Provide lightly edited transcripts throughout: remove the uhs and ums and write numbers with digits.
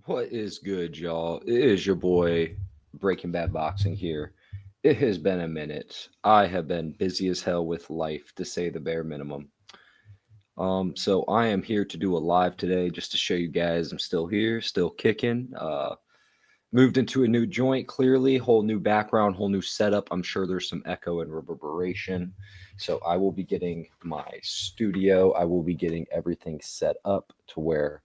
What is good, y'all? It is your boy Breaking Bad Boxing here. It has been a minute. I have been busy as hell with life, to say the bare minimum. So I am here to do a live today just to show you guys I'm still here, still kicking. Moved into a new joint, clearly, whole new background, whole new setup. I'm sure there's some echo and reverberation. So I will be getting my studio. I will be getting everything set up to where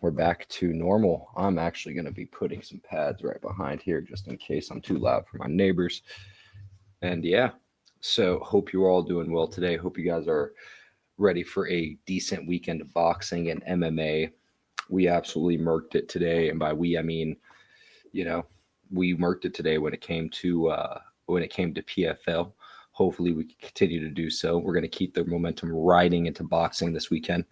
we're back to normal. I'm actually going to be putting some pads right behind here just in case I'm too loud for my neighbors. And yeah, so hope you're all doing well today. Hope you guys are ready for a decent weekend of boxing and MMA. We absolutely murked it today. And by we, I mean, you know, we murked it today when it came to PFL. Hopefully we can continue to do so. We're going to keep the momentum riding into boxing this weekend.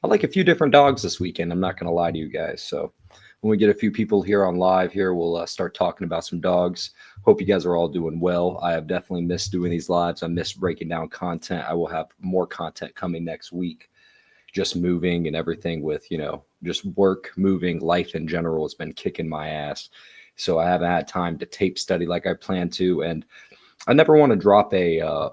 I like a few different dogs this weekend. I'm not going to lie to you guys. So when we get a few people here on live here, we'll start talking about some dogs. Hope you guys are all doing well. I have definitely missed doing these lives. I miss breaking down content. I will have more content coming next week. Just moving and everything with, just work, moving, life in general has been kicking my ass. So I haven't had time to tape study like I planned to. And I never want to drop an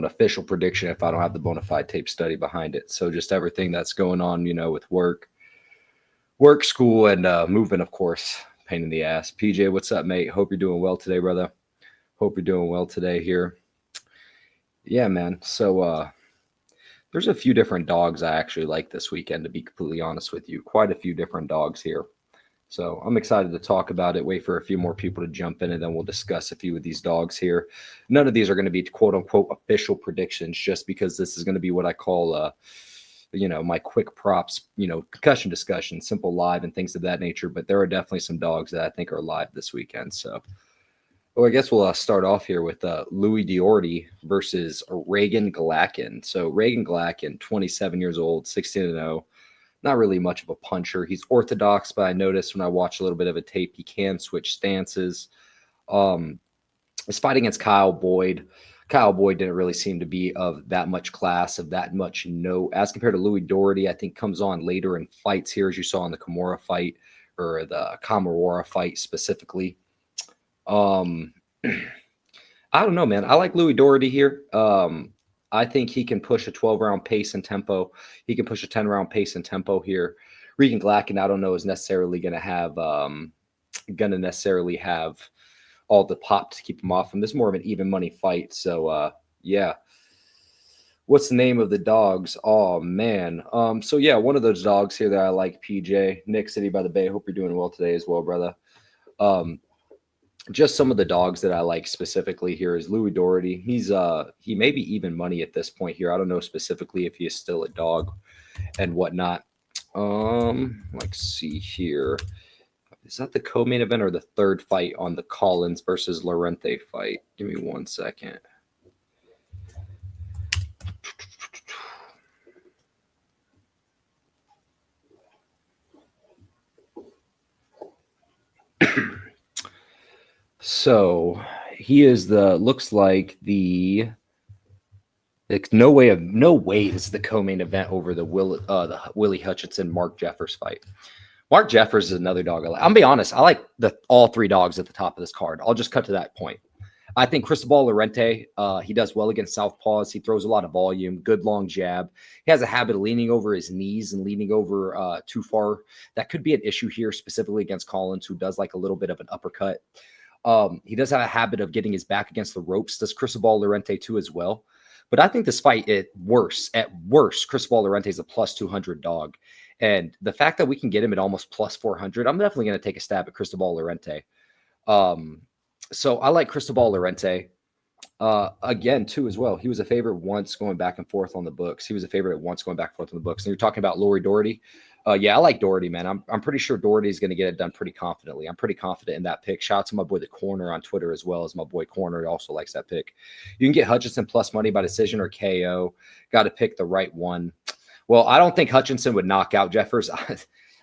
official prediction if I don't have the bona fide tape study behind it. So just everything that's going on, with work, school, and moving, of course, pain in the ass. PJ, what's up, mate? Hope you're doing well today, brother. Hope you're doing well today here. Yeah, man. So there's a few different dogs I actually like this weekend, to be completely honest with you. Quite a few different dogs here. So I'm excited to talk about it. Wait for a few more people to jump in, and then we'll discuss a few of these dogs here. None of these are going to be quote unquote official predictions, just because this is going to be what I call, my quick props, concussion discussion, simple live and things of that nature. But there are definitely some dogs that I think are live this weekend. So, well, I guess we'll start off here with Louis Diorti versus Reagan Glacken. So Reagan Glacken, 27 years old, 16-0. Not really much of a puncher. He's orthodox, but I noticed when I watch a little bit of a tape, he can switch stances. His fight against Kyle Boyd. Kyle Boyd didn't really seem to be of that much class, of that much as compared to Louis Doherty, I think comes on later in fights here, as you saw in the Kimura fight, or the Kamara fight specifically. I don't know, man. I like Louis Doherty here. I think he can push a 12-round pace and tempo. He can push a 10-round pace and tempo here. Regan Glacken, I don't know, is necessarily going to have all the pop to keep him off him. This is more of an even money fight. So yeah. What's the name of the dogs? Oh man. So yeah, one of those dogs here that I like, PJ. Nick, City by the Bay. Hope you're doing well today as well, brother. Just some of the dogs that I like specifically here is Louis Doherty. He may be even money at this point here. I don't know specifically if he is still a dog and whatnot. Let's see here. Is that the co-main event or the third fight on the Collins versus Lorente fight? Give me 1 second. So he is looks like no way this is the co-main event over the Willie Hutchinson Mark Jeffers fight. Mark Jeffers is another dog I like. I'm gonna be honest, I like all three dogs at the top of this card. I'll just cut to that point. I think Cristobal Lorente, he does well against southpaws. He throws a lot of volume, good long jab. He has a habit of leaning over his knees and leaning over too far. That could be an issue here, specifically against Collins, who does like a little bit of an uppercut. He does have a habit of getting his back against the ropes. Does Cristobal Lorente too as well? But I think this fight, at worst, Cristobal Lorente is a plus 200 dog. And the fact that we can get him at almost plus 400, I'm definitely going to take a stab at Cristobal Lorente. So I like Cristobal Lorente. Again, too, as well. He was a favorite once going back and forth on the books. And you're talking about Louis Doherty. Yeah, I like Doherty, man. I'm pretty sure Doherty is going to get it done pretty confidently. I'm pretty confident in that pick. Shout out to my boy, The Corner, on Twitter, as well as my boy Corner. He also likes that pick. You can get Hutchinson plus money by decision or KO. Got to pick the right one. Well, I don't think Hutchinson would knock out Jeffers.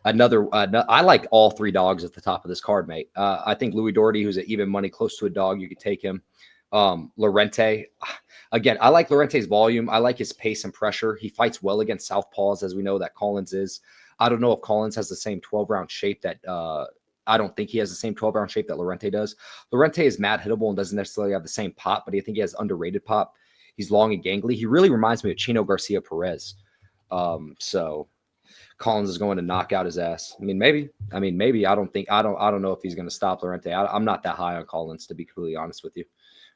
I like all three dogs at the top of this card, mate. I think Louis Doherty, who's at even money, close to a dog, you could take him. Lorente, Again, I like Lorente's volume. I like his pace and pressure. He fights well against southpaws, as we know that Collins is. I don't know if Collins has the same 12-round shape that I don't think he has the same 12-round shape that Lorente does. Lorente is mad hittable and doesn't necessarily have the same pop, but I think he has underrated pop. He's long and gangly. He really reminds me of Chino Garcia Perez. So Collins is going to knock out his ass. Maybe. I don't know if he's going to stop Lorente. I'm not that high on Collins, to be completely honest with you.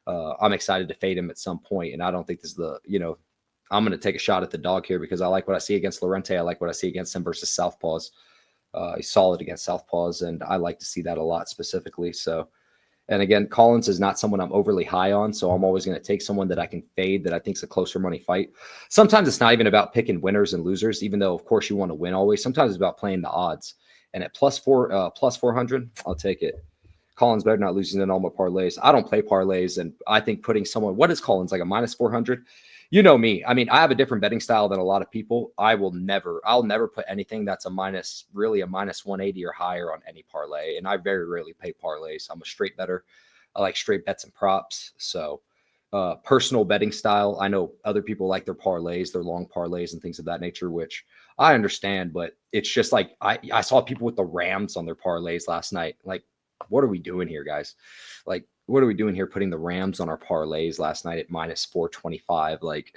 I'm excited to fade him at some point, and I don't think this is I'm going to take a shot at the dog here because I like what I see against Lorente. I like what I see against him versus southpaws. He's solid against southpaws, and I like to see that a lot specifically. So, and again, Collins is not someone I'm overly high on, so I'm always going to take someone that I can fade that I think is a closer money fight. Sometimes it's not even about picking winners and losers, even though, of course, you want to win always. Sometimes it's about playing the odds. And at plus 400, I'll take it. Collins better not losing in all my parlays. I don't play parlays, and I think putting someone, what is Collins, like a minus 400? You know me. I have a different betting style than a lot of people. I'll never put anything that's a minus 180 or higher on any parlay. And I very rarely pay parlays. I'm a straight better. I like straight bets and props. So personal betting style. I know other people like their parlays, their long parlays and things of that nature, which I understand, but it's just like, I saw people with the Rams on their parlays last night. Like, what are we doing here, guys? Like, what are we doing here putting the Rams on our parlays last night at minus 425? Like,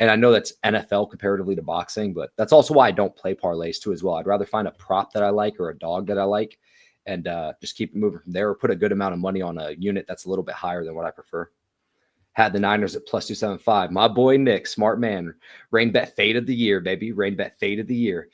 and I know that's NFL comparatively to boxing, but that's also why I don't play parlays too as well. I'd rather find a prop that I like or a dog that I like and just keep moving from there or put a good amount of money on a unit that's a little bit higher than what I prefer. Had the Niners at plus 275. My boy Nick, smart man. Rain bet fade of the year, baby. Rain bet fade of the year.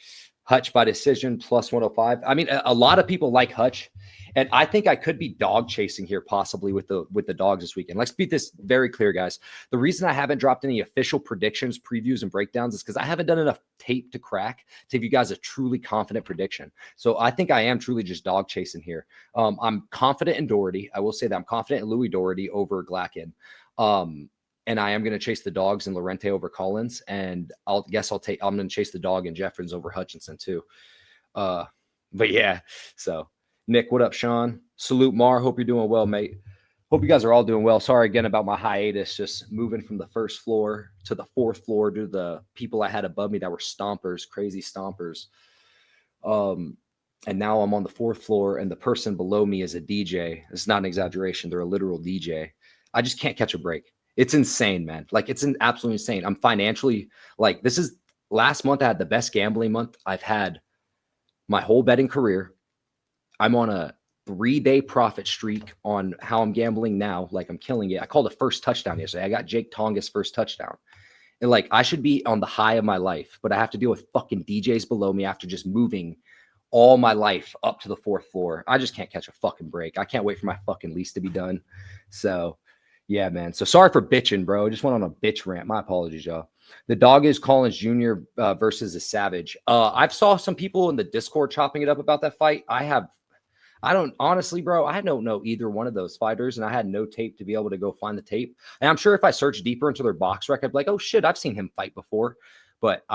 Hutch by decision plus 105. A lot of people like Hutch. And I think I could be dog chasing here possibly with the dogs this weekend. Let's be this very clear, guys. The reason I haven't dropped any official predictions, previews, and breakdowns is because I haven't done enough tape to crack to give you guys a truly confident prediction. So I think I am truly just dog chasing here. I'm confident in Doherty. I will say that I'm confident in Louis Doherty over Glacken. And I am going to chase the dogs in Lorente over Collins. And I'm going to chase the dog in Jeffrins over Hutchinson too. But yeah, so Nick, what up, Sean? Salute, Mar. Hope you're doing well, mate. Hope you guys are all doing well. Sorry again about my hiatus, just moving from the first floor to the fourth floor due to the people I had above me that were stompers, crazy stompers. And now I'm on the fourth floor, and the person below me is a DJ. It's not an exaggeration. They're a literal DJ. I just can't catch a break. It's insane, man. Like, it's absolutely insane. I'm financially, like, this is last month. I had the best gambling month I've had my whole betting career. I'm on a 3-day profit streak on how I'm gambling now. Like, I'm killing it. I called the first touchdown yesterday. I got Jake Tonga's first touchdown. And like, I should be on the high of my life, but I have to deal with fucking DJs below me after just moving all my life up to the fourth floor. I just can't catch a fucking break. I can't wait for my fucking lease to be done. So yeah, man. So sorry for bitching, bro. I just went on a bitch rant. My apologies, y'all. The dog is Collins Jr. Versus a Savage. I've saw some people in the Discord chopping it up about that fight. I don't honestly, bro, I don't know either one of those fighters, and I had no tape to be able to go find the tape. And I'm sure if I search deeper into their box rec, I'd be like, oh shit, I've seen him fight before. But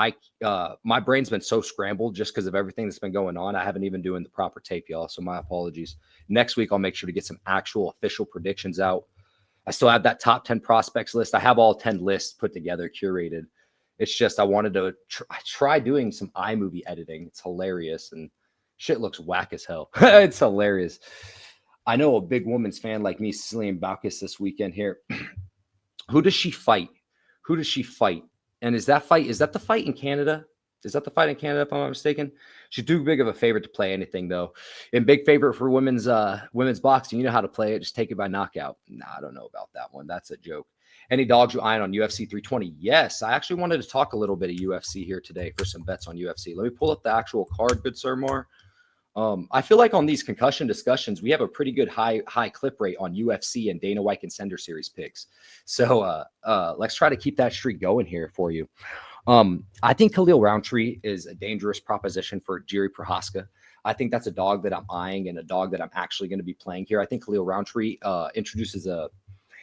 my brain's been so scrambled just because of everything that's been going on. I haven't even doing the proper tape, y'all. So my apologies. Next week, I'll make sure to get some actual official predictions out. I still have that top 10 prospects list. I have all 10 lists put together, curated. It's just I wanted to try doing some iMovie editing. It's hilarious, and shit looks whack as hell. It's hilarious. I know a big woman's fan like me, Cecilian Baucus, this weekend here. Who does she fight? Who does she fight? And is that the fight in Canada? Is that the fight in Canada, if I'm not mistaken? She's too big of a favorite to play anything, though. And big favorite for women's boxing. You know how to play it. Just take it by knockout. Nah, I don't know about that one. That's a joke. Any dogs you eyeing on UFC 320? Yes, I actually wanted to talk a little bit of UFC here today for some bets on UFC. Let me pull up the actual card, good sir, Mar. I feel like on these concussion discussions, we have a pretty good high clip rate on UFC and Dana White Contender Series picks. So let's try to keep that streak going here for you. I think Khalil Roundtree is a dangerous proposition for Jiri Prochazka. I think that's a dog that I'm eyeing and a dog that I'm actually going to be playing here. I think Khalil Roundtree introduces a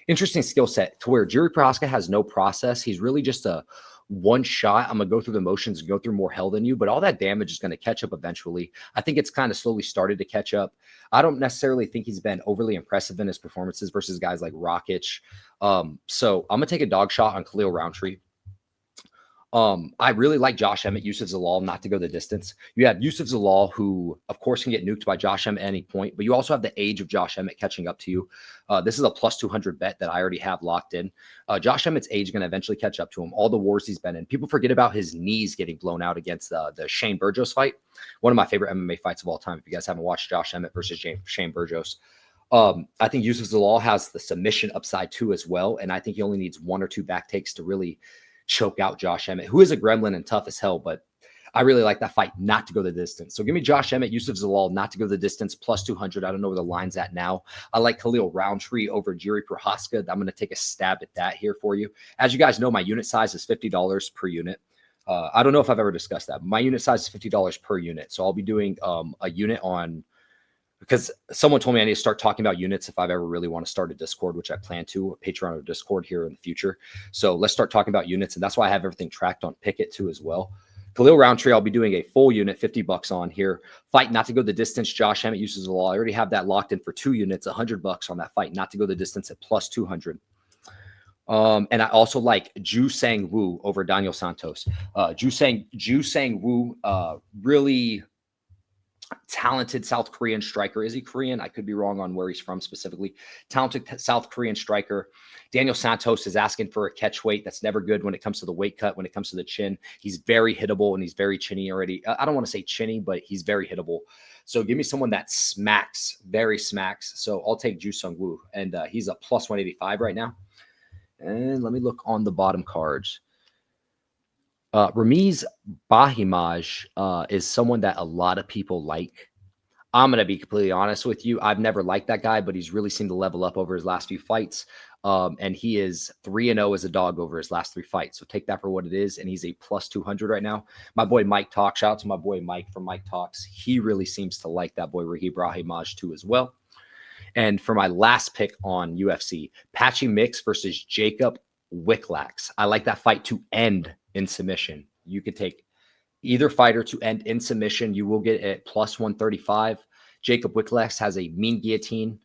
interesting skill set to where Jiri Prochazka has no process. He's really just a one shot. I'm going to go through the motions and go through more hell than you, but all that damage is going to catch up eventually. I think it's kind of slowly started to catch up. I don't necessarily think he's been overly impressive in his performances versus guys like Rakic. So I'm going to take a dog shot on Khalil Roundtree. I really like Josh Emmett, Yusuf Zalal, not to go the distance. You have Yusuf Zalal, who, of course, can get nuked by Josh Emmett at any point, but you also have the age of Josh Emmett catching up to you. This is a plus 200 bet that I already have locked in. Josh Emmett's age is going to eventually catch up to him. All the wars he's been in. People forget about his knees getting blown out against the Shane Burgos fight. One of my favorite MMA fights of all time. If you guys haven't watched Josh Emmett versus Shane Burgos. I think Yusuf Zalal has the submission upside too as well, and I think he only needs 1 or 2 back takes to really choke out Josh Emmett, who is a gremlin and tough as hell, but I really like that fight not to go the distance. So give me Josh Emmett, Yusuf Zalal, not to go the distance, plus 200. I don't know where the line's at now. I like Khalil Roundtree over Jiri Prohaska. I'm going to take a stab at that here for you. As you guys know, my unit size is $50 per unit. I don't know if I've ever discussed that. My unit size is $50 per unit. So I'll be doing a unit on, because someone told me I need to start talking about units if I've ever really want to start a Discord, which I plan to, a Patreon or Discord here in the future. So let's start talking about units. And that's why I have everything tracked on Picket too as well. Khalil Roundtree, I'll be doing a full unit, $50 on here. Fight not to go the distance. Josh Emmett uses the law. I already have that locked in for 2 units, $100 on that fight not to go the distance at plus 200. And I also like Ju Sang Woo over Daniel Santos. Ju Sang Woo, really talented South Korean striker. Is he Korean? I could be wrong on where he's from specifically. Talented South Korean striker. Daniel Santos is asking for a catch weight. That's never good when it comes to the weight cut, when it comes to the chin. He's very hittable and he's very chinny already. I don't want to say chinny, but he's very hittable. So give me someone that smacks, very smacks. So I'll take Ju Sung Woo, and he's a plus 185 right now. And let me look on the bottom cards. Ramiz Bahimaj is someone that a lot of people like. I'm going to be completely honest with you. I've never liked that guy, but he's really seemed to level up over his last few fights. And he is 3-0 as a dog over his last 3 fights. So take that for what it is. And he's a plus 200 right now. My boy Mike Talks, shout out to my boy Mike from Mike Talks. He really seems to like that boy Raheem Brahimaj too as well. And for my last pick on UFC, Patchy Mix versus Jacob Wicklax. I like that fight to end in submission. You could take either fighter to end in submission. You will get it plus 135. Jacob Wicklax has a mean guillotine.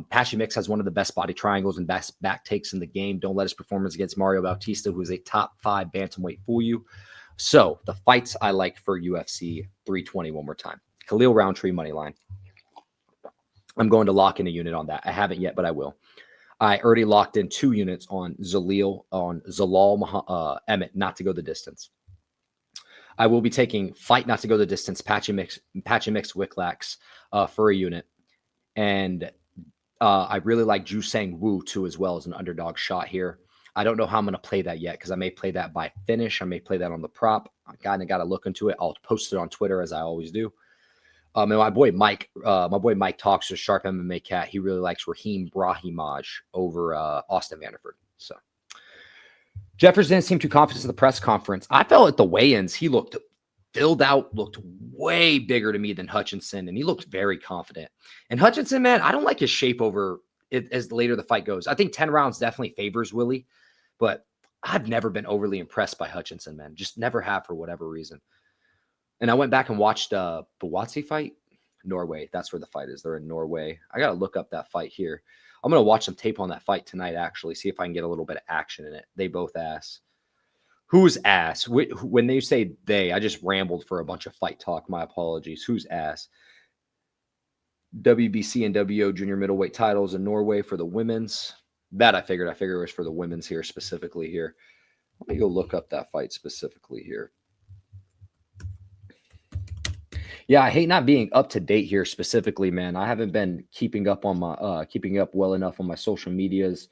Patchy Mix has one of the best body triangles and best back takes in the game. Don't let his performance against Mario Bautista, who is a top 5 bantamweight, fool you. So the fights I like for UFC 320 one more time. Khalil Roundtree money line. I'm going to lock in a unit on that. I haven't yet, but I will. I already locked in 2 units on Zalal Emmett, not to go the distance. I will be taking fight not to go the distance, Patchy Mix Wicklax for a unit. And I really like Ju Sang Woo too as well as an underdog shot here. I don't know how I'm going to play that yet because I may play that by finish. I may play that on the prop. I kind of got to look into it. I'll post it on Twitter as I always do. And my boy Mike Talks to Sharp MMA Cat. He really likes Raheem Brahimaj over Austin Vanderford. So Jeffers didn't seem too confident in the press conference. I felt at the weigh-ins he looked filled out, looked way bigger to me than Hutchinson, and he looked very confident. And Hutchinson, man, I don't like his shape over it as later the fight goes. I think 10 rounds definitely favors Willie, but I've never been overly impressed by Hutchinson, man. Just never have for whatever reason. And I went back and watched the Buatsi fight. Norway. That's where the fight is. They're in Norway. I got to look up that fight here. I'm going to watch some tape on that fight tonight, actually, see if I can get a little bit of action in it. They both ass. Who's ass? When they say they, I just rambled for a bunch of fight talk. My apologies. Who's ass? WBC and WO junior middleweight titles in Norway for the women's. That I figured. It was for the women's here specifically here. Let me go look up that fight specifically here. Yeah, I hate not being up to date here specifically, man. I haven't been keeping up on my keeping up well enough on my social medias.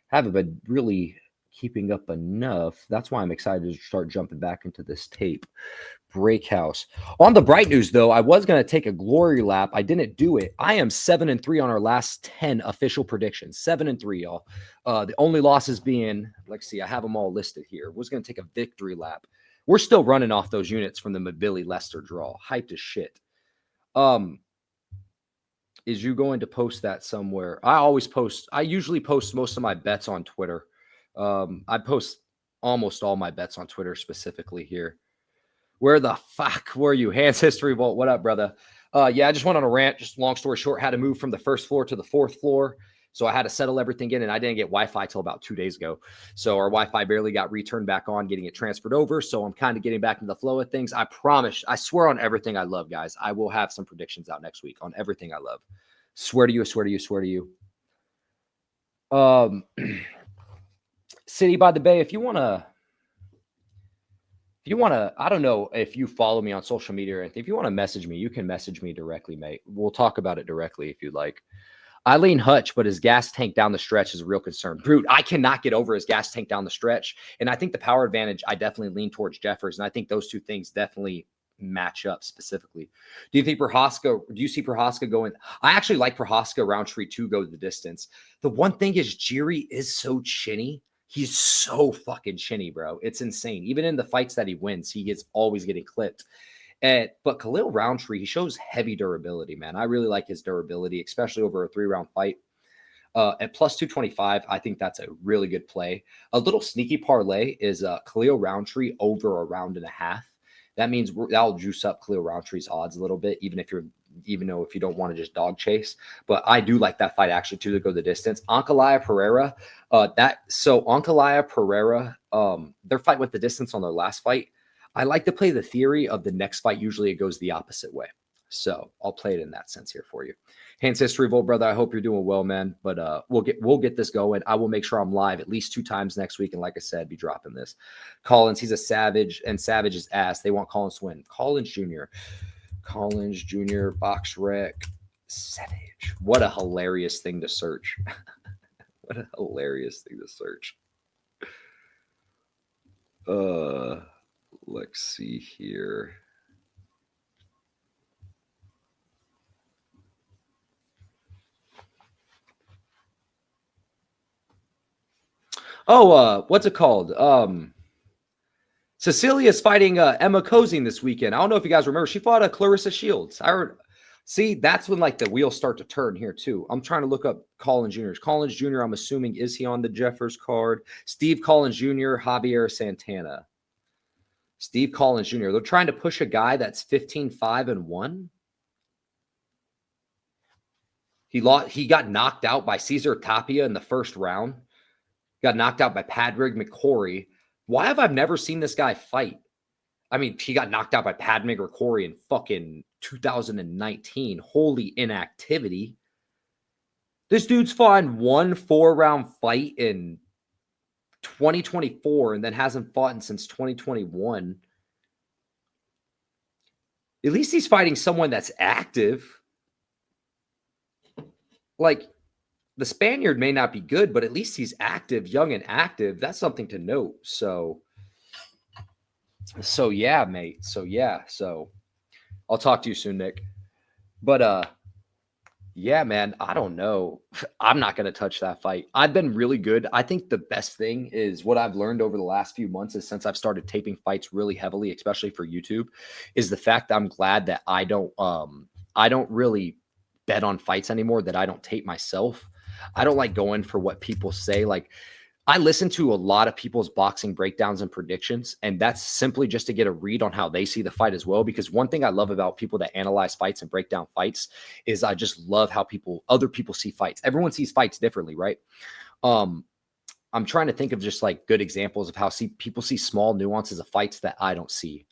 Haven't been really keeping up enough. That's why I'm excited to start jumping back into this tape. Breakhouse. On the bright news, though, I was going to take a glory lap. I didn't do it. I am 7-3 on our last 10 official predictions. 7-3, y'all. The only losses being, let's see, I have them all listed here. Was going to take a victory lap. We're still running off those units from the Mabili Leicester draw. Hyped as shit. Is you going to post that somewhere? I usually post most of my bets on Twitter. I post almost all my bets on Twitter specifically here. Where the fuck were you? Hands History Vault. What up, brother? Yeah, I just went on a rant. Just long story short, had to move from the first floor to the fourth floor. So I had to settle everything in, and I didn't get Wi-Fi till about 2 days ago. So our Wi-Fi barely got returned back on, getting it transferred over. So I'm kind of getting back into the flow of things. I promise, I swear on everything I love, guys. I will have some predictions out next week on everything I love. Swear to you, I swear to you, swear to you. City by the Bay, if you want to, I don't know if you follow me on social media or anything. If you want to message me, you can message me directly, mate. We'll talk about it directly if you'd like. I lean Hutch, but his gas tank down the stretch is a real concern. Brute, I cannot get over his gas tank down the stretch. And I think the power advantage, I definitely lean towards Jeffers. And I think those two things definitely match up specifically. Do you see Prohaska going? I actually like Prohaska Roundtree to go the distance. The one thing is Jiri is so chinny. He's so fucking chinny, bro. It's insane. Even in the fights that he wins, he is always getting clipped. But Khalil Roundtree, he shows heavy durability, man. I really like his durability, especially over a 3-round fight. At plus 225, I think that's a really good play. A little sneaky parlay is Khalil Roundtree over a round and a half. That means that'll juice up Khalil Roundtree's odds a little bit, even if you don't want to just dog chase. But I do like that fight actually too to go the distance. Ankalaev Pereira, Ankalaev Pereira, their fight went the distance on their last fight. I like to play the theory of the next fight. Usually it goes the opposite way. So I'll play it in that sense here for you. Hands History Vault, brother. I hope you're doing well, man. But we'll get this going. I will make sure I'm live at least 2 times next week. And like I said, be dropping this. Collins, he's a savage, and Savage is ass. They want Collins to win. Collins Jr., Box Rec, Savage. What a hilarious thing to search. What a hilarious thing to search. Let's see here. What's it called? Cecilia's fighting Emma Kozing this weekend. I don't know if you guys remember. She fought Clarissa Shields. I heard. See, that's when like the wheels start to turn here too. I'm trying to look up Collins Jr. Collins Jr., I'm assuming, is he on the Jeffers card? Steve Collins Jr., Javier Santana. Steve Collins Jr. They're trying to push a guy that's 15-5-1. He got knocked out by Cesar Tapia in the first round. Got knocked out by Padraig McCrory. Why have I never seen this guy fight? I mean, he got knocked out by Padraig McCrory in fucking 2019. Holy inactivity. This dude's fought in 1 4-round fight in 2024 and then hasn't fought in since 2021. At least he's fighting someone that's active. Like, the Spaniard may not be good, but at least he's active, young and active. That's something to note. So yeah, mate. So I'll talk to you soon, Nick. But yeah, man, I don't know. I'm not going to touch that fight. I've been really good. I think the best thing is what I've learned over the last few months is since I've started taping fights really heavily, especially for YouTube, is the fact that I'm glad that I don't really bet on fights anymore, that I don't tape myself. I don't like going for what people say. Like, I listen to a lot of people's boxing breakdowns and predictions, and that's simply just to get a read on how they see the fight as well. Because one thing I love about people that analyze fights and break down fights is I just love how other people see fights. Everyone sees fights differently, right? I'm trying to think of just like good examples of how people see small nuances of fights that I don't see.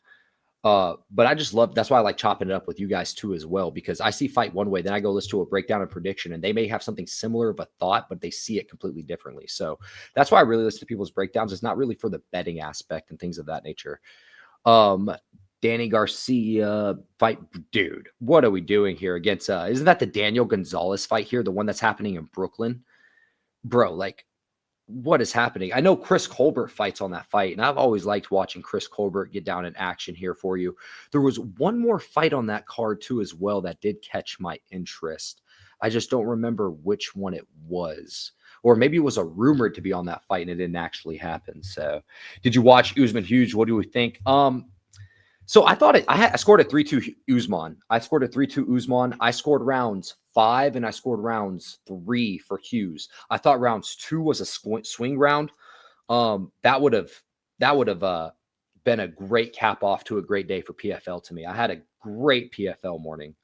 But I just love, that's why I like chopping it up with you guys too as well, because I see fight one way, then I go listen to a breakdown and prediction, and they may have something similar of a thought, but they see it completely differently. So that's why I really listen to people's breakdowns. It's not really for the betting aspect and things of that nature. Danny Garcia fight, dude, what are we doing here against, isn't that the Daniel Gonzalez fight here? The one that's happening in Brooklyn, bro, like, what is happening? I know Chris Colbert fights on that fight, and I've always liked watching Chris Colbert get down in action here for you. There was one more fight on that card too as well that did catch my interest. I just don't remember which one it was. Or maybe it was a rumored to be on that fight and it didn't actually happen. So did you watch Usman Hughes? What do we think? So I thought I scored a 3-2 Usman. I scored a 3-2 Usman. I scored rounds 5 and I scored rounds 3 for Hughes. I thought rounds 2 was a swing round. That would have that would have been a great cap off to a great day for PFL to me. I had a great PFL morning.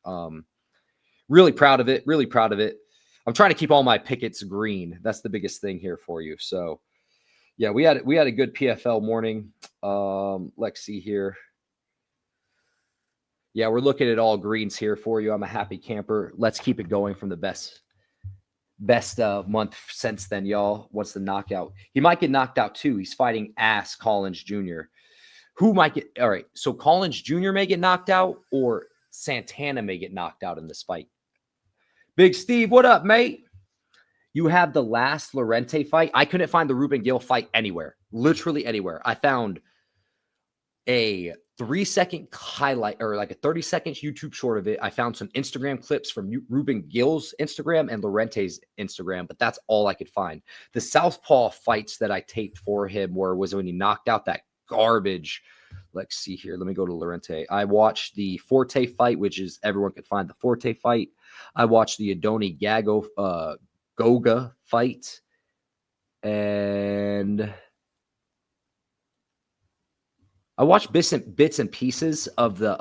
Really proud of it. Really proud of it. I'm trying to keep all my pickets green. That's the biggest thing here for you. So yeah, we had a good PFL morning. Let's see here. Yeah, we're looking at all greens here for you. I'm a happy camper. Let's keep it going from the best month since then, y'all. What's the knockout? He might get knocked out too. He's fighting Ass Collins Jr. Who might get all right? So Collins Jr. may get knocked out, or Santana may get knocked out in this fight. Big Steve, what up, mate? You have the last Lorente fight. I couldn't find the Ruben Gill fight anywhere, literally anywhere. I found a 3-second highlight or like a 30-second YouTube short of it. I found some Instagram clips from Ruben Gill's Instagram and Lorente's Instagram, but that's all I could find. The Southpaw fights that I taped for him was when he knocked out that garbage. Let's see here. Let me go to Lorente. I watched the Forte fight, which is everyone could find the Forte fight. I watched the Adoni Goga fight. And I watched bits and pieces of the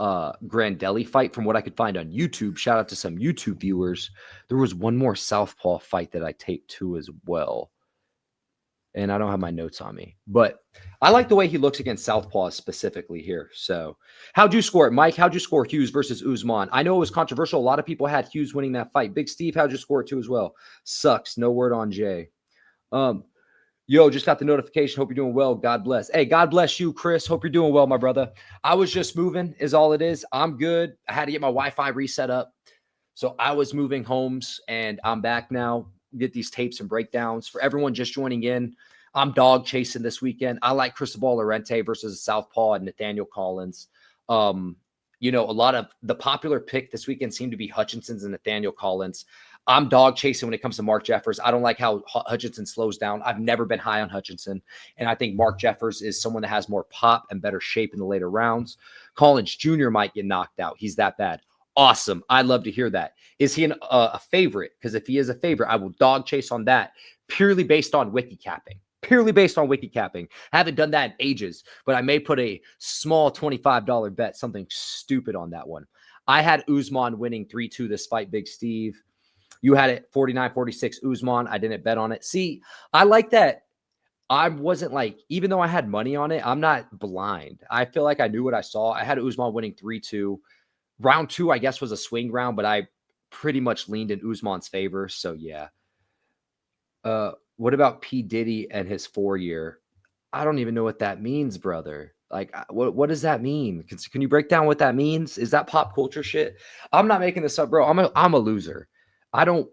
Grandelli fight from what I could find on YouTube. Shout out to some YouTube viewers. There was one more Southpaw fight that I taped too as well. And I don't have my notes on me. But I like the way he looks against Southpaw specifically here. So how'd you score it, Mike? How'd you score Hughes versus Usman? I know it was controversial. A lot of people had Hughes winning that fight. Big Steve, how'd you score it too as well? Sucks. No word on Jay. Yo, just got the notification. Hope you're doing well. God bless. Hey, God bless you, Chris. Hope you're doing well, my brother. I was just moving is all it is. I'm good. I had to get my Wi-Fi reset up. So I was moving homes and I'm back now. Get these tapes and breakdowns. For everyone just joining in, I'm dog chasing this weekend. I like Cristobal Lorente versus Southpaw and Nathaniel Collins. You know, a lot of the popular pick this weekend seemed to be Hutchinson's and Nathaniel Collins. I'm dog chasing when it comes to Mark Jeffers. I don't like how Hutchinson slows down. I've never been high on Hutchinson. And I think Mark Jeffers is someone that has more pop and better shape in the later rounds. Collins Jr. might get knocked out. He's that bad. Awesome. I'd love to hear that. Is he a favorite? Because if he is a favorite, I will dog chase on that purely based on wiki capping. Purely based on wiki capping. I haven't done that in ages, but I may put a small $25 bet, something stupid on that one. I had Usman winning 3-2 this fight, Big Steve. You had it 49-46 Usman. I didn't bet on it. See, I like that. I wasn't like, even though I had money on it, I'm not blind. I feel like I knew what I saw. I had Usman winning 3-2. Round 2, I guess, was a swing round, but I pretty much leaned in Usman's favor. So, yeah. What about P. Diddy and his 4-year? I don't even know what that means, brother. Like, what does that mean? Can you break down what that means? Is that pop culture shit? I'm not making this up, bro. I'm a loser. I don't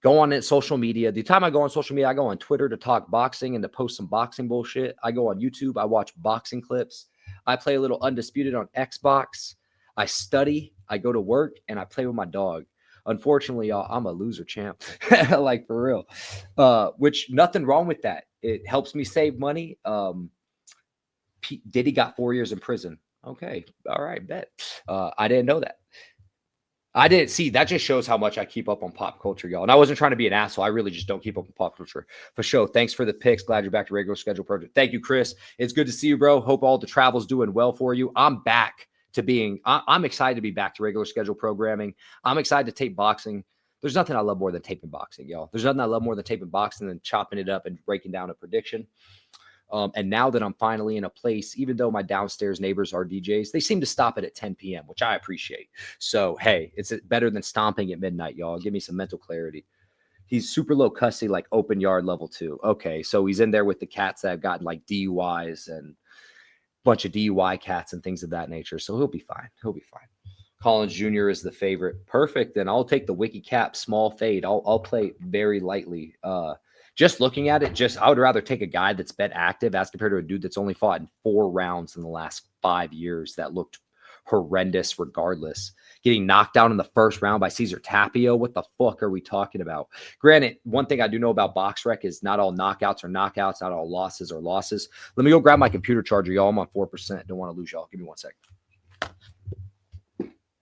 go on social media. The time I go on social media, I go on Twitter to talk boxing and to post some boxing bullshit. I go on YouTube. I watch boxing clips. I play a little Undisputed on Xbox. I study. I go to work, and I play with my dog. Unfortunately, y'all, I'm a loser champ. Like, for real. Which, nothing wrong with that. It helps me save money. Diddy got 4 years in prison. Okay. All right. Bet. I didn't know that. I didn't see. That just shows how much I keep up on pop culture, y'all. And I wasn't trying to be an asshole. I really just don't keep up on pop culture. For sure. Thanks for the picks. Glad you're back to regular schedule project. Thank you, Chris. It's good to see you, bro. Hope all the travel's doing well for you. I'm back to being, I'm excited to be back to regular schedule programming. I'm excited to tape boxing. There's nothing I love more than taping boxing, y'all. There's nothing I love more than taping boxing than chopping it up and breaking down a prediction. And now that I'm finally in a place, even though my downstairs neighbors are DJs, they seem to stop it at 10 p.m., which I appreciate. So, hey, it's better than stomping at midnight, y'all. Give me some mental clarity. He's super low custody, like open yard level 2. Okay, so he's in there with the cats that have gotten like DUIs and a bunch of DUI cats and things of that nature. So he'll be fine. He'll be fine. Collins Jr. is the favorite. Perfect. Then I'll take the wiki cap small fade. I'll play very lightly. Just looking at it, I would rather take a guy that's been active as compared to a dude that's only fought in 4 rounds in the last 5 years that looked horrendous regardless. Getting knocked out in the first round by Cesar Tapio. What the fuck are we talking about? Granted, one thing I do know about BoxRec is not all knockouts are knockouts, not all losses are losses. Let me go grab my computer charger, y'all. I'm on 4%. Don't want to lose y'all. Give me 1 second.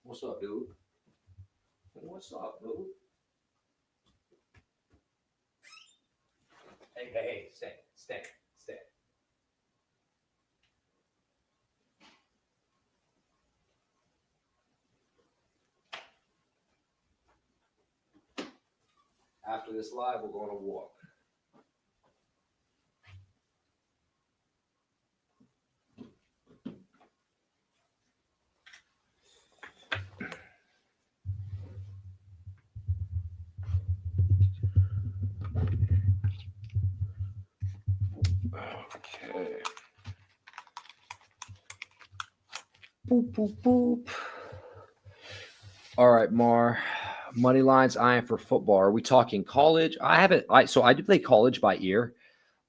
What's up, dude? What's up, dude? Hey, stay. After this live, we're going to walk. Okay. Boop, boop, boop. All right, Mar. Money lines I am for football. Are we talking college? So I do play college by ear.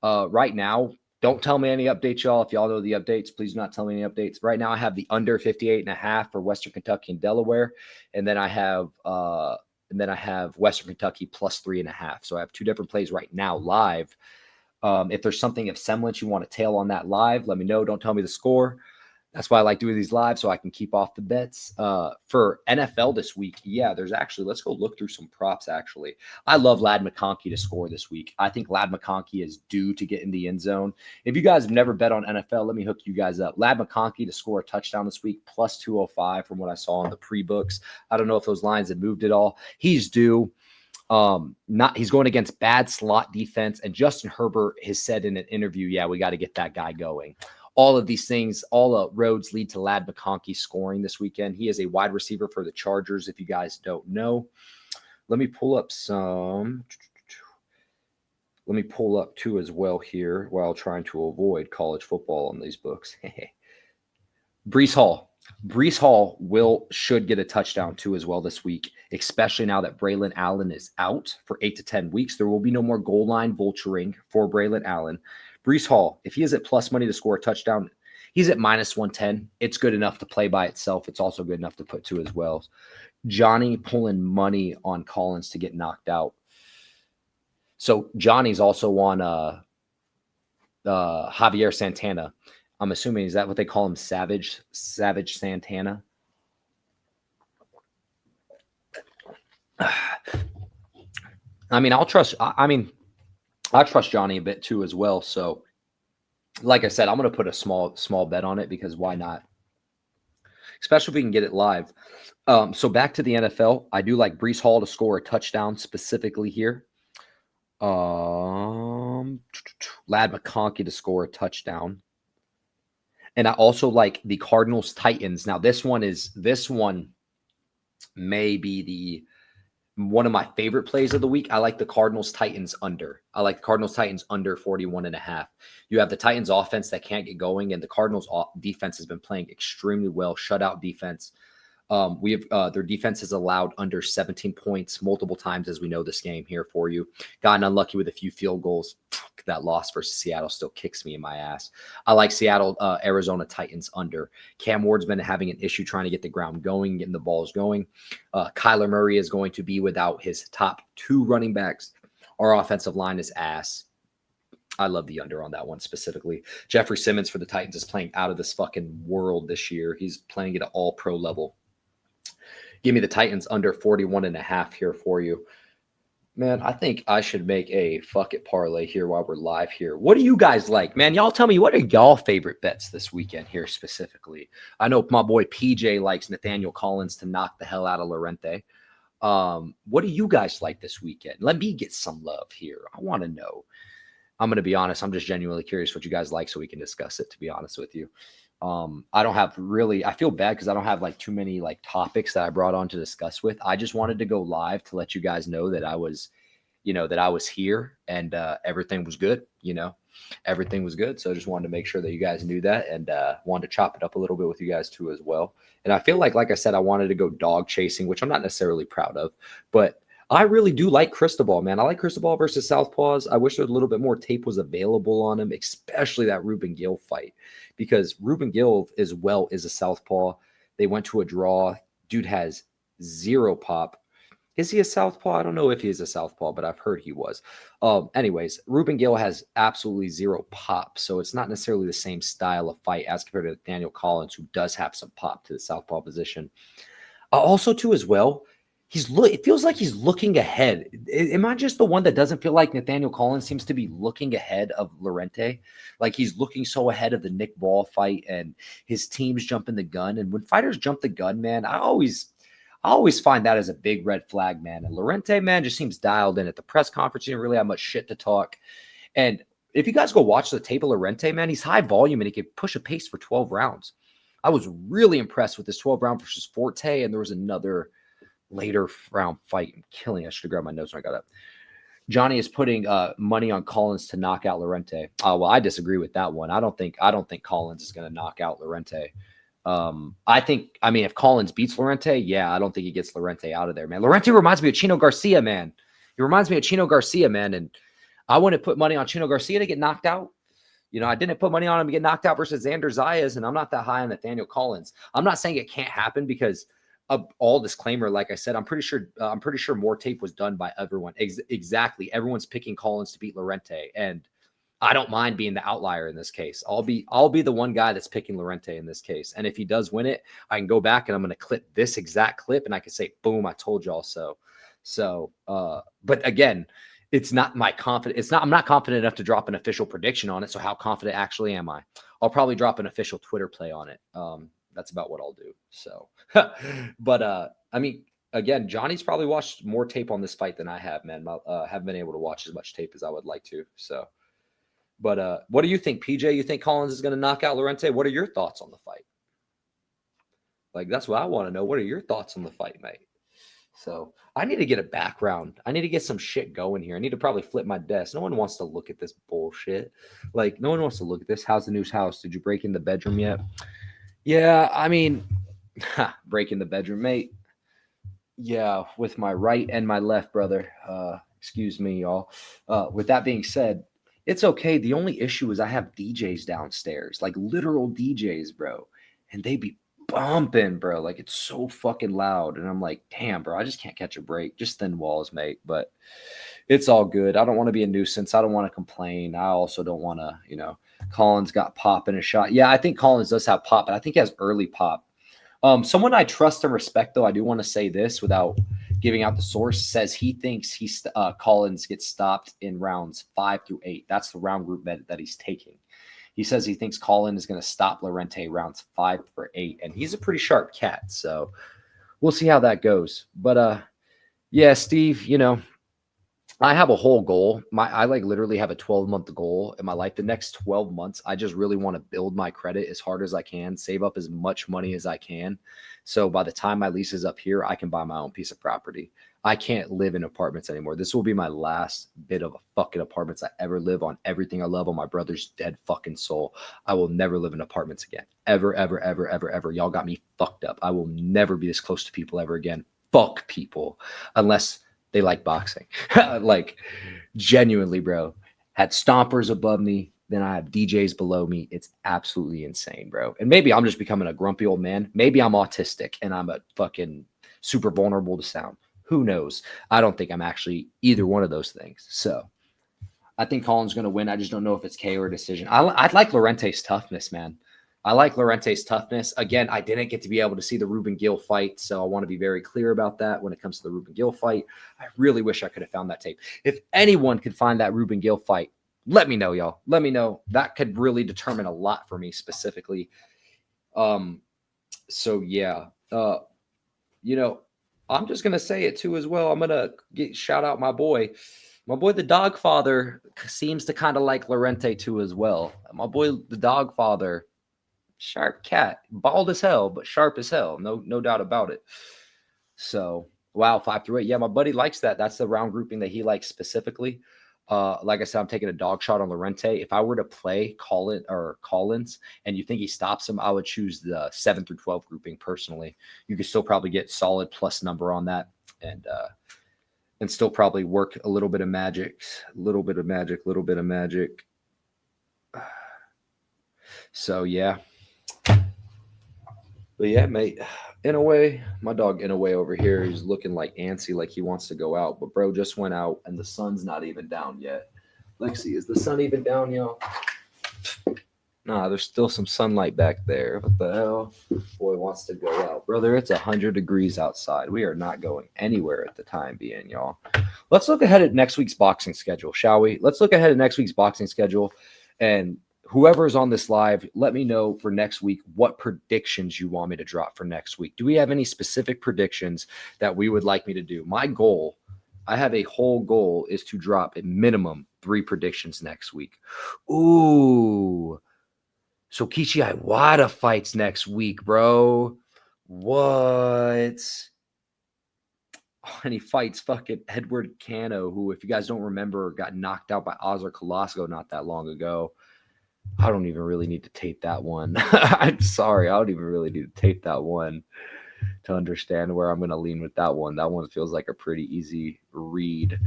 Right now, don't tell me any updates, y'all. If y'all know the updates, please do not tell me any updates. Right now, I have the under 58.5 for Western Kentucky and Delaware. And then I have Western Kentucky plus 3.5. So I have two different plays right now live. If there's something of semblance you want to tail on that live, let me know. Don't tell me the score. That's why I like doing these live so I can keep off the bets. For NFL this week, yeah, let's go look through some props, actually. I love Ladd McConkey to score this week. I think Ladd McConkey is due to get in the end zone. If you guys have never bet on NFL, let me hook you guys up. Ladd McConkey to score a touchdown this week, plus 205 from what I saw in the pre-books. I don't know if those lines have moved at all. He's due. He's going against bad slot defense, and Justin Herbert has said in an interview, yeah, we got to get that guy going. All of these things, all roads lead to Ladd McConkey scoring this weekend. He is a wide receiver for the Chargers, if you guys don't know. Let me pull up two as well here while trying to avoid college football on these books. Breece Hall should get a touchdown too as well this week, especially now that Braylon Allen is out for 8 to 10 weeks. There will be no more goal line vulturing for Braylon Allen. Breece Hall, if he is at plus money to score a touchdown, he's at minus 110. It's good enough to play by itself. It's also good enough to put two as well. Johnny pulling money on Collins to get knocked out. So Johnny's also on Javier Santana. I'm assuming, is that what they call him? Savage Santana? I mean, I trust Johnny a bit too as well. So like I said, I'm going to put a small bet on it because why not? Especially if we can get it live. So back to the NFL, I do like Breece Hall to score a touchdown specifically here. Ladd McConkey to score a touchdown. And I also like the Cardinals Titans. Now this one may be one of my favorite plays of the week. I like the Cardinals Titans under. I like the Cardinals Titans under 41.5. You have the Titans offense that can't get going, and the Cardinals defense has been playing extremely well. Shutout defense. Their defense has allowed under 17 points multiple times, as we know this game here for you. Gotten unlucky with a few field goals. That loss versus Seattle still kicks me in my ass. I like Seattle, Arizona Titans under. Cam Ward's been having an issue trying to get the ground going, getting the balls going. Kyler Murray is going to be without his top two running backs. Our offensive line is ass. I love the under on that one specifically. Jeffrey Simmons for the Titans is playing out of this fucking world this year. He's playing at an all-pro level. Give me the Titans under 41.5 here for you. Man, I think I should make a fuck it parlay here while we're live here. What do you guys like? Man, y'all tell me, what are y'all favorite bets this weekend here specifically? I know my boy PJ likes Nathaniel Collins to knock the hell out of Lorente. What do you guys like this weekend? Let me get some love here. I want to know. I'm going to be honest. I'm just genuinely curious what you guys like so we can discuss it, to be honest with you. I feel bad because I don't have like too many like topics that I brought on to discuss with. I just wanted to go live to let you guys know that I was here and everything was good, everything was good. So I just wanted to make sure that you guys knew that and wanted to chop it up a little bit with you guys too as well. And I feel like I said, I wanted to go dog chasing, which I'm not necessarily proud of, but I really do like Cristobal, man. I like Cristobal versus Southpaws. I wish there was a little bit more tape was available on him, especially that Ruben Gill fight, because Ruben Gill as well is a Southpaw. They went to a draw. Dude has zero pop. Is he a Southpaw? I don't know if he is a Southpaw, but I've heard he was. Anyways, Ruben Gill has absolutely zero pop, so it's not necessarily the same style of fight as compared to Daniel Collins, who does have some pop to the Southpaw position. Also, too, as well, it feels like he's looking ahead. Am I just the one that doesn't feel like Nathaniel Collins seems to be looking ahead of Lorente? Like he's looking so ahead of the Nick Ball fight and his team's jumping the gun. And when fighters jump the gun, man, I always I always find that as a big red flag, man. And Lorente, man, just seems dialed in at the press conference. He didn't really have much shit to talk. And if you guys go watch the tape of Lorente, man, he's high volume and he could push a pace for 12 rounds. I was really impressed with this 12 round versus Forte. And there was another later round fight. I'm killing it. I should have grabbed my notes when I got up. Johnny is putting money on Collins to knock out Lorente. Well, I disagree with that one. I don't think Collins is going to knock out Lorente. I mean, if Collins beats Lorente, yeah, I don't think he gets Lorente out of there, man. Lorente reminds me of Chino Garcia, man. He reminds me of Chino Garcia, man. And I wouldn't put money on Chino Garcia to get knocked out. You know, I didn't put money on him to get knocked out versus Xander Zayas, and I'm not that high on Nathaniel Collins. I'm not saying it can't happen because all disclaimer, like I said, I'm pretty sure more tape was done by everyone. Exactly. Everyone's picking Collins to beat Lorente, and I don't mind being the outlier in this case. I'll be the one guy that's picking Lorente in this case. And if he does win it, I can go back and I'm going to clip this exact clip and I can say, boom, I told y'all so. But again, it's not my confidence. I'm not confident enough to drop an official prediction on it. So how confident actually am I? I'll probably drop an official Twitter play on it. That's about what I'll do. So, but I mean, again, Johnny's probably watched more tape on this fight than I have, man. Haven't been able to watch as much tape as I would like to. So, but what do you think, PJ? You think Collins is going to knock out Lorente? What are your thoughts on the fight? Like, that's what I want to know. What are your thoughts on the fight, mate? So I need to get a background. I need to get some shit going here. I need to probably flip my desk. No one wants to look at this bullshit. Like, no one wants to look at this. How's the news house? Did you break in the bedroom yet? Yeah, I mean, break in the bedroom, mate. Yeah, with my right and my left, brother. Excuse me, y'all. With that being said, it's okay. The only issue is I have DJs downstairs, like literal DJs, bro. And they be bumping, bro. Like, it's so fucking loud. And I'm like, damn, bro, I just can't catch a break. Just thin walls, mate. But it's all good. I don't want to be a nuisance. I don't want to complain. I also don't want to, Collins got pop in a shot. Yeah, I think Collins does have pop, but I think he has early pop. Someone I trust and respect, though, I do want to say this without giving out the source, says he thinks Collins gets stopped in rounds 5 through 8. That's the round group that he's taking. He says he thinks Collins is going to stop Lorente rounds 5 through 8, and he's a pretty sharp cat, so we'll see how that goes. But yeah, Steve, I have a whole goal. I literally have a 12-month goal in my life. The next 12 months, I just really want to build my credit as hard as I can, save up as much money as I can. So by the time my lease is up here, I can buy my own piece of property. I can't live in apartments anymore. This will be my last bit of fucking apartments I ever live on. Everything I love on my brother's dead fucking soul. I will never live in apartments again. Ever, ever, ever, ever, ever. Y'all got me fucked up. I will never be this close to people ever again. Fuck people. Unless they like boxing. Like, genuinely, bro. Had stompers above me. Then I have DJs below me. It's absolutely insane, bro. And maybe I'm just becoming a grumpy old man. Maybe I'm autistic and I'm a fucking super vulnerable to sound. Who knows? I don't think I'm actually either one of those things. So I think Colin's going to win. I just don't know if it's KO or decision. I like Lorente's toughness, man. I like Lorente's toughness. Again, I didn't get to be able to see the Ruben Gill fight, so I want to be very clear about that when it comes to the Ruben Gill fight. I really wish I could have found that tape. If anyone could find that Ruben Gill fight, let me know, y'all. Let me know. That could really determine a lot for me specifically. So, yeah. I'm just going to say it too as well. I'm going to shout out my boy. My boy, the Dog Father, seems to kind of like Lorente too as well. My boy, the Dog Father, sharp cat, bald as hell, but sharp as hell. No doubt about it. So, wow, 5 through 8. Yeah, my buddy likes that. That's the round grouping that he likes specifically. Like I said, I'm taking a dog shot on Lorente. If I were to play Collins and you think he stops him, I would choose the 7 through 12 grouping personally. You could still probably get solid plus number on that and still probably work a little bit of magic. So, yeah. But yeah, mate, in a way, my dog in a way over here, he's looking like antsy, like he wants to go out. But bro just went out and the sun's not even down yet. Lexi, is the sun even down, y'all? Nah, there's still some sunlight back there. What the hell? Boy wants to go out. Brother, it's 100 degrees outside. We are not going anywhere at the time being, y'all. Let's look ahead at next week's boxing schedule, shall we? Let's look ahead at next week's boxing schedule. And whoever is on this live, let me know for next week what predictions you want me to drop for next week. Do we have any specific predictions that we would like me to do? My goal, I have a whole goal, is to drop a minimum 3 predictions next week. Ooh. So Kichi Iwata fights next week, bro. What? And he fights fucking Edward Cano, who, if you guys don't remember, got knocked out by Ozar Colasco not that long ago. I don't even really need to tape that one. I'm sorry. I don't even really need to tape that one to understand where I'm going to lean with that one. That one feels like a pretty easy read.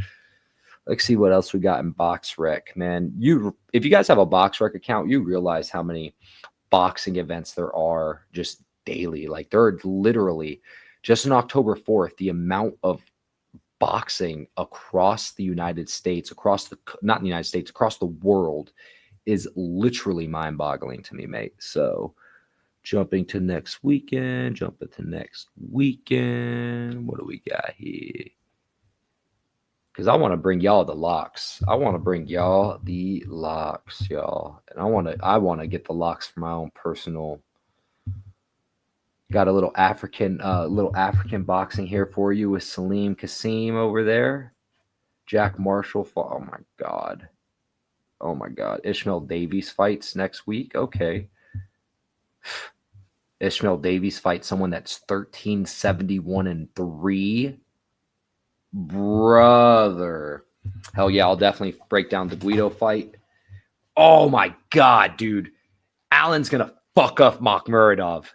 Let's see what else we got in Box Rec, man. If you guys have a Box Rec account, you realize how many boxing events there are just daily. Like, there are literally, just on October 4th, the amount of boxing across the United States, across the world, is literally mind-boggling to me, mate. So jumping to next weekend. What do we got here? Because I want to bring y'all the locks. y'all. And I want to get the locks for my own personal. Got a little African boxing here for you with Salim Kasim over there. Jack Marshall. Oh my God. Ishmael Davies fights next week. Okay. Ishmael Davies fights someone that's 13-71-3. Brother. Hell yeah, I'll definitely break down the Guido fight. Oh my God, dude. Allen's going to fuck up Makhmuradov.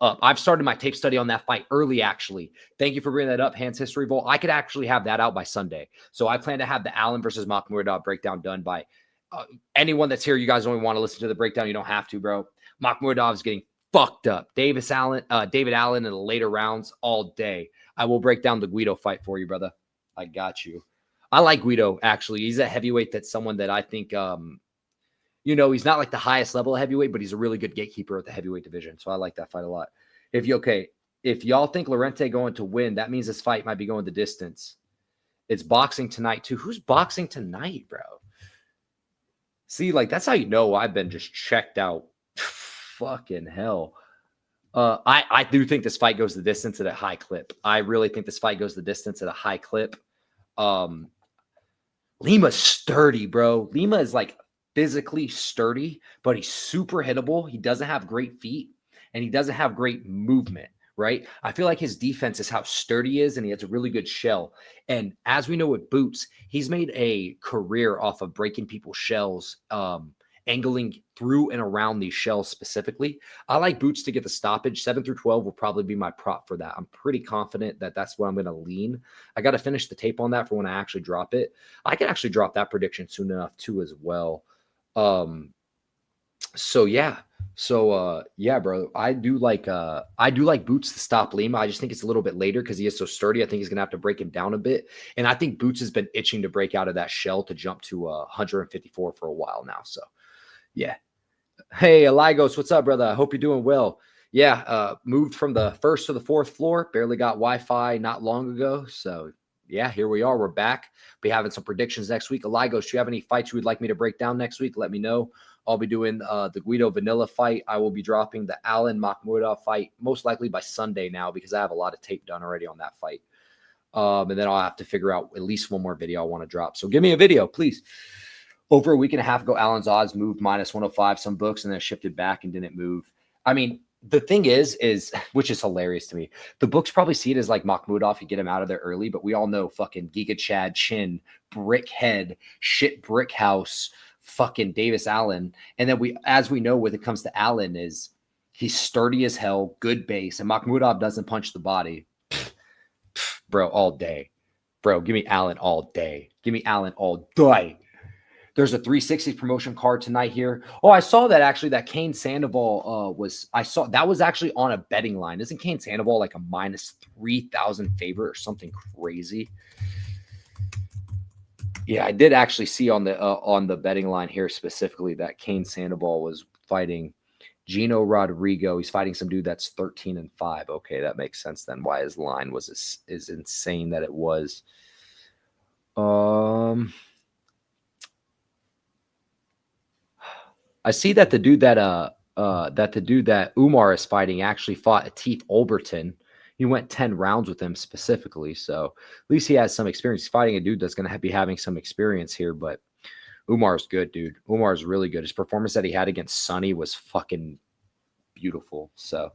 Up. I've started my tape study on that fight early, actually. Thank you for bringing that up, Hans History Bowl. I could actually have that out by Sunday. So I plan to have the Allen versus Makhmuradov breakdown done by anyone that's here. You guys only want to listen to the breakdown. You don't have to, bro. Makhmuradov is getting fucked up. David Allen in the later rounds all day. I will break down the Guido fight for you, brother. I got you. I like Guido, actually. He's a heavyweight that's someone that I think, he's not like the highest level of heavyweight, but he's a really good gatekeeper at the heavyweight division. So I like that fight a lot. If y'all think Lorente going to win, that means this fight might be going the distance. It's boxing tonight, too. Who's boxing tonight, bro? See, like, that's how you know I've been just checked out. Fucking hell. I do think this fight goes the distance at a high clip. I really think this fight goes the distance at a high clip. Lima's sturdy, bro. Lima is like physically sturdy, but he's super hittable. He doesn't have great feet, and he doesn't have great movement, right? I feel like his defense is how sturdy he is, and he has a really good shell. And as we know with Boots, he's made a career off of breaking people's shells, angling through and around these shells specifically. I like Boots to get the stoppage. 7-12 will probably be my prop for that. I'm pretty confident that that's what I'm going to lean. I got to finish the tape on that for when I actually drop it. I can actually drop that prediction soon enough too as well. Yeah, bro, I do like Boots to stop Lima. I just think it's a little bit later because he is so sturdy. I think he's gonna have to break him down a bit, and I think Boots has been itching to break out of that shell to jump to 154 for a while now. So yeah. Hey, Eligos, what's up, brother? I hope you're doing well. Yeah, moved from the 1st to the 4th floor. Barely got Wi-Fi not long ago. So yeah, here we are. We're back. Be having some predictions next week. Eligos, do you have any fights you would like me to break down next week? Let me know. I'll be doing the Guido Vanilla fight. I will be dropping the Allen Makhmuradov fight most likely by Sunday now because I have a lot of tape done already on that fight. And then I'll have to figure out at least one more video I want to drop. So give me a video, please. Over a week and a half ago, Allen's odds moved -105 some books and then shifted back and didn't move. I mean, the thing is, which is hilarious to me, the books probably see it as like Makhmuradov could get him out of there early, but we all know fucking Giga Chad Chin, Brick Head, Shit Brick House, fucking Davis Allen. And then as we know, when it comes to Allen, is he's sturdy as hell, good base, and Makhmuradov doesn't punch the body. Bro, all day. Bro, give me Allen all day. Give me Allen all day. There's a 360 promotion card tonight here. Oh, I saw that actually, that Kane Sandoval that was actually on a betting line. Isn't Kane Sandoval like a -3,000 favorite or something crazy? Yeah, I did actually see on the betting line here specifically that Kane Sandoval was fighting Gino Rodrigo. He's fighting some dude that's 13-5. Okay, that makes sense then why his line was as insane that it was. I see that the dude that Umar is fighting actually fought Atif Olberton. He went 10 rounds with him specifically, so at least he has some experience fighting a dude that's going to be having some experience here. But Umar's good, dude. Umar's really good. His performance that he had against Sonny was fucking beautiful. So,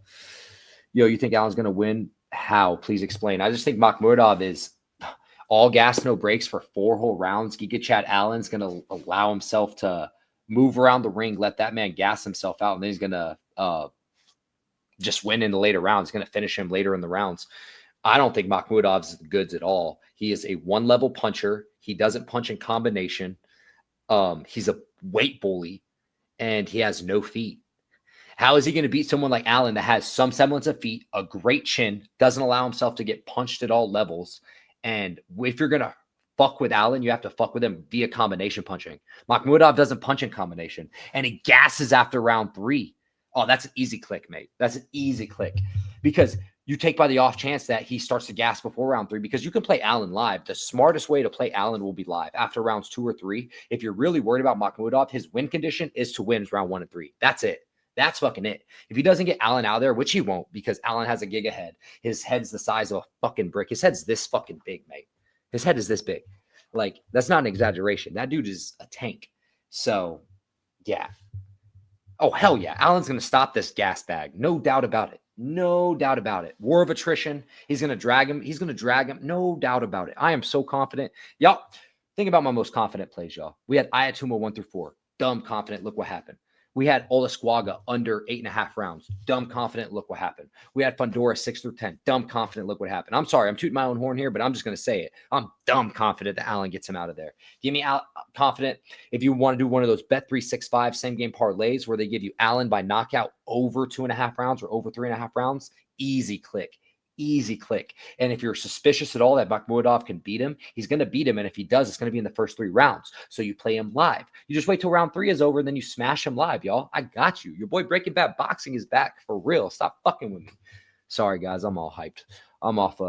you think Allen's going to win? How? Please explain. I just think Makhmudov is all gas, no brakes for 4 whole rounds. Giga Chad Allen's going to allow himself to move around the ring, let that man gas himself out, and then he's going to just win in the later rounds. He's going to finish him later in the rounds. I don't think Makhmudov's the goods at all. He is a one-level puncher. He doesn't punch in combination. He's a weight bully, and he has no feet. How is he going to beat someone like Allen that has some semblance of feet, a great chin, doesn't allow himself to get punched at all levels? And if you're going to fuck with Allen, you have to fuck with him via combination punching. Makhmudov doesn't punch in combination, and he gasses after round 3. Oh, that's an easy click, mate. That's an easy click, because you take by the off chance that he starts to gas before round 3, because you can play Allen live. The smartest way to play Allen will be live after rounds 2 or 3. If you're really worried about Makhmudov, his win condition is to win round 1 and 3. That's it. That's fucking it. If he doesn't get Allen out there, which he won't, because Allen has a giga head. His head's the size of a fucking brick. His head's this fucking big, mate. His head is this big. Like, that's not an exaggeration. That dude is a tank. So, yeah. Oh, hell yeah. Allen's going to stop this gas bag. No doubt about it. No doubt about it. War of attrition. He's going to drag him. He's going to drag him. No doubt about it. I am so confident. Y'all, think about my most confident plays, y'all. We had Ayatuma 1 through 4. Dumb confident. Look what happened. We had Olasquaga under 8.5 rounds. Dumb confident. Look what happened. We had Fundora 6 through 10. Dumb confident. Look what happened. I'm sorry. I'm tooting my own horn here, but I'm just going to say it. I'm dumb confident that Allen gets him out of there. Give me confident if you want to do one of those Bet365 same game parlays where they give you Allen by knockout over 2.5 rounds or over 3.5 rounds. Easy click. Easy click. And if you're suspicious at all that Makhmudov can beat him, he's going to beat him. And if he does, it's going to be in the first 3 rounds. So you play him live. You just wait till round 3 is over, and then you smash him live, y'all. I got you. Your boy Breaking Bad Boxing is back for real. Stop fucking with me. Sorry, guys. I'm all hyped. I'm off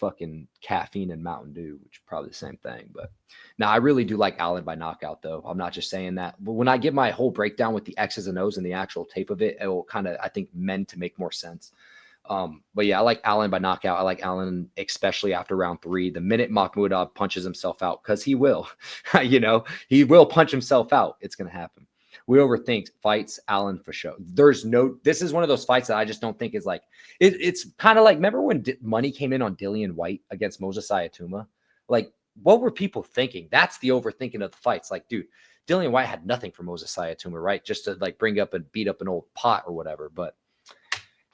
fucking caffeine and Mountain Dew, which is probably the same thing. But now I really do like Allen by knockout, though. I'm not just saying that. But when I give my whole breakdown with the X's and O's and the actual tape of it, it will kind of, I think, mend to make more sense. But yeah, I like Allen by knockout. I like Allen, especially after round 3. The minute Makhmudov punches himself out, because he will, he will punch himself out. It's going to happen. We overthink fights, Allen for sure. This is one of those fights that I just don't think is like, it's kind of like, remember when money came in on Dillian White against Moses Ayatuma? Like, what were people thinking? That's the overthinking of the fights. Like, dude, Dillian White had nothing for Moses Ayatuma, right? Just to like bring up and beat up an old pot or whatever. But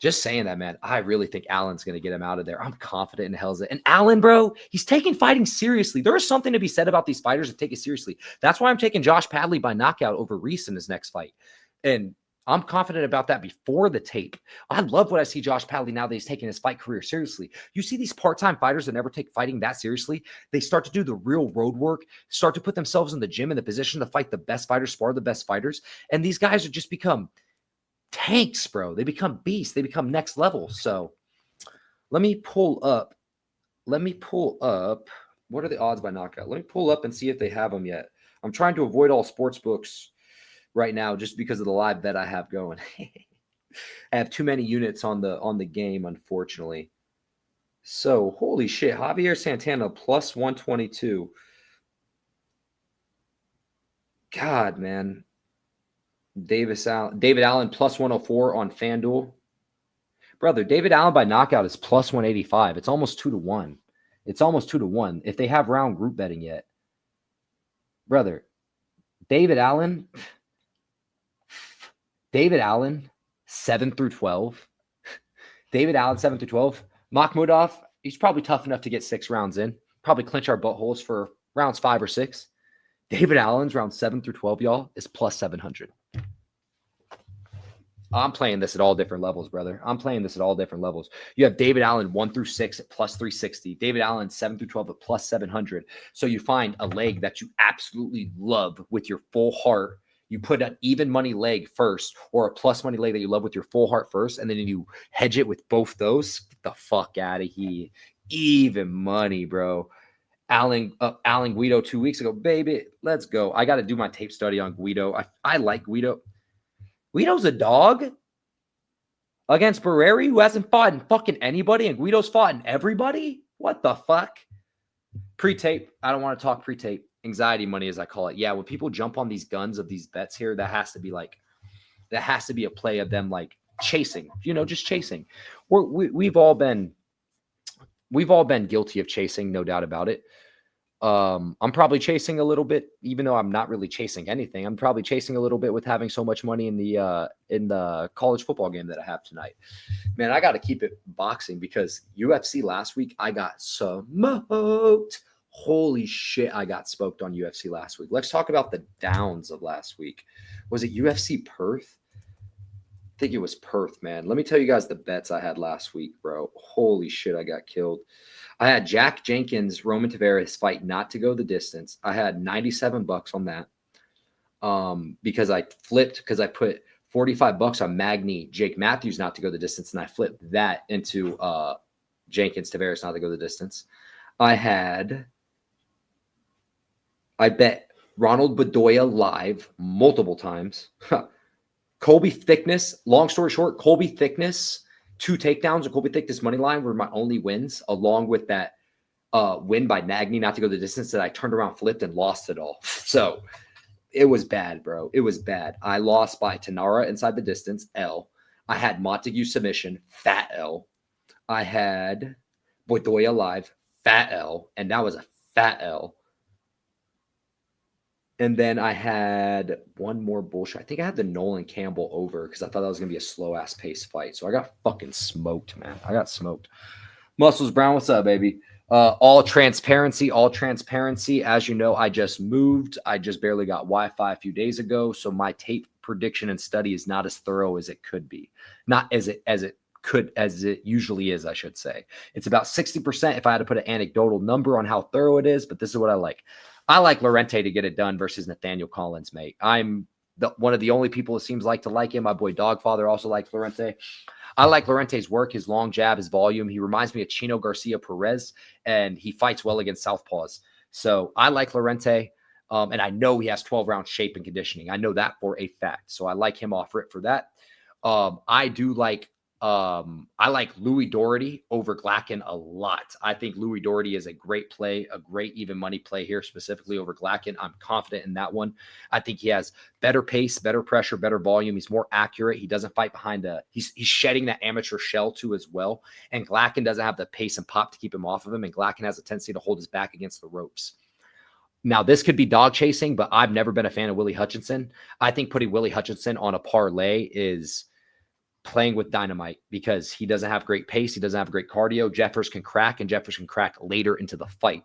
just saying that, man, I really think Allen's going to get him out of there. I'm confident in hell's it. And Allen, bro, he's taking fighting seriously. There is something to be said about these fighters that take it seriously. That's why I'm taking Josh Padley by knockout over Reese in his next fight. And I'm confident about that before the tape. I love what I see Josh Padley now that he's taking his fight career seriously. You see these part-time fighters that never take fighting that seriously. They start to do the real road work, start to put themselves in the gym in the position to fight the best fighters, spar the best fighters. And these guys are just become tanks, bro. They become beasts. They become next level. So let me pull up. What are the odds by knockout? Let me pull up and see if they have them yet. I'm trying to avoid all sports books right now just because of the live bet I have going. I have too many units on the game, unfortunately. So holy shit, Javier Santana plus 122. God, man. David Allen plus 104 on FanDuel. Brother, David Allen by knockout is plus 185. It's almost 2-1. It's almost 2-1 if they have round group betting yet. Brother, David Allen 7 through 12. David Allen 7 through 12. Makhmudov, he's probably tough enough to get 6 rounds in. Probably clinch our buttholes for rounds 5 or 6. David Allen's round 7 through 12, y'all, is plus 700. I'm playing this at all different levels, brother. I'm playing this at all different levels. You have David Allen 1 through 6 at plus 360. David Allen 7 through 12 at plus 700. So you find a leg that you absolutely love with your full heart. You put an even money leg first or a plus money leg that you love with your full heart first, and then you hedge it with both those. Get the fuck out of here. Even money, bro. Alan Guido 2 weeks ago. Baby, let's go. I got to do my tape study on Guido. I like Guido. Guido's a dog against Barreri, who hasn't fought in fucking anybody, and Guido's fought in everybody? What the fuck? Pre-tape. I don't want to talk pre-tape. Anxiety money, as I call it. Yeah, when people jump on these guns of these bets here, that has to be a play of them like chasing, just chasing. We've all been guilty of chasing, no doubt about it. I'm probably chasing a little bit, even though I'm not really chasing anything. I'm probably chasing a little bit with having so much money in the college football game that I have tonight. Man, I got to keep it boxing because UFC last week, I got smoked. Holy shit, I got smoked on UFC last week. Let's talk about the downs of last week. Was it UFC Perth? I think it was Perth, man. Let me tell you guys the bets I had last week, bro. Holy shit, I got killed. I had Jack Jenkins, Roman Tavares fight not to go the distance. I had $97 on that because I flipped, because I put $45 on Magny, Jake Matthews not to go the distance, and I flipped that into Jenkins, Tavares not to go the distance. I bet Ronald Bedoya live multiple times. Colby Thickness, long story short, Colby Thickness, 2 takedowns and Colby Thickness money line were my only wins, along with that win by Magny not to go the distance that I turned around, flipped, and lost it all. So it was bad, bro. It was bad. I lost by Tanara inside the distance, L. I had Montague submission, fat L. I had Bedoya live, fat L. And that was a fat L. And then I had one more bullshit. I think I had the Nolan Campbell over because I thought that was going to be a slow-ass pace fight. So I got fucking smoked, man. I got smoked. Muscles Brown, what's up, baby? All transparency. As you know, I just moved. I just barely got Wi-Fi a few days ago. So my tape prediction and study is not as thorough as it could be. Not as it usually is, I should say. It's about 60% if I had to put an anecdotal number on how thorough it is, but this is what I like. I like Lorente to get it done versus Nathaniel Collins, mate. I'm one of the only people it seems like to like him. My boy Dogfather also likes Lorente. I like Lorente's work, his long jab, his volume. He reminds me of Chino Garcia Perez, and he fights well against southpaws. So I like Lorente, and I know he has 12-round shape and conditioning. I know that for a fact. So I like him off rip for that. I like Louis Doherty over Glacken a lot. I think Louis Doherty is a great play, a great even money play here, specifically over Glacken. I'm confident in that one. I think he has better pace, better pressure, better volume. He's more accurate. He doesn't fight behind he's shedding that amateur shell too as well. And Glacken doesn't have the pace and pop to keep him off of him. And Glacken has a tendency to hold his back against the ropes. Now, this could be dog chasing, but I've never been a fan of Willie Hutchinson. I think putting Willie Hutchinson on a parlay is playing with dynamite because he doesn't have great pace. He doesn't have great cardio. Jeffers can crack, and Jeffers can crack later into the fight.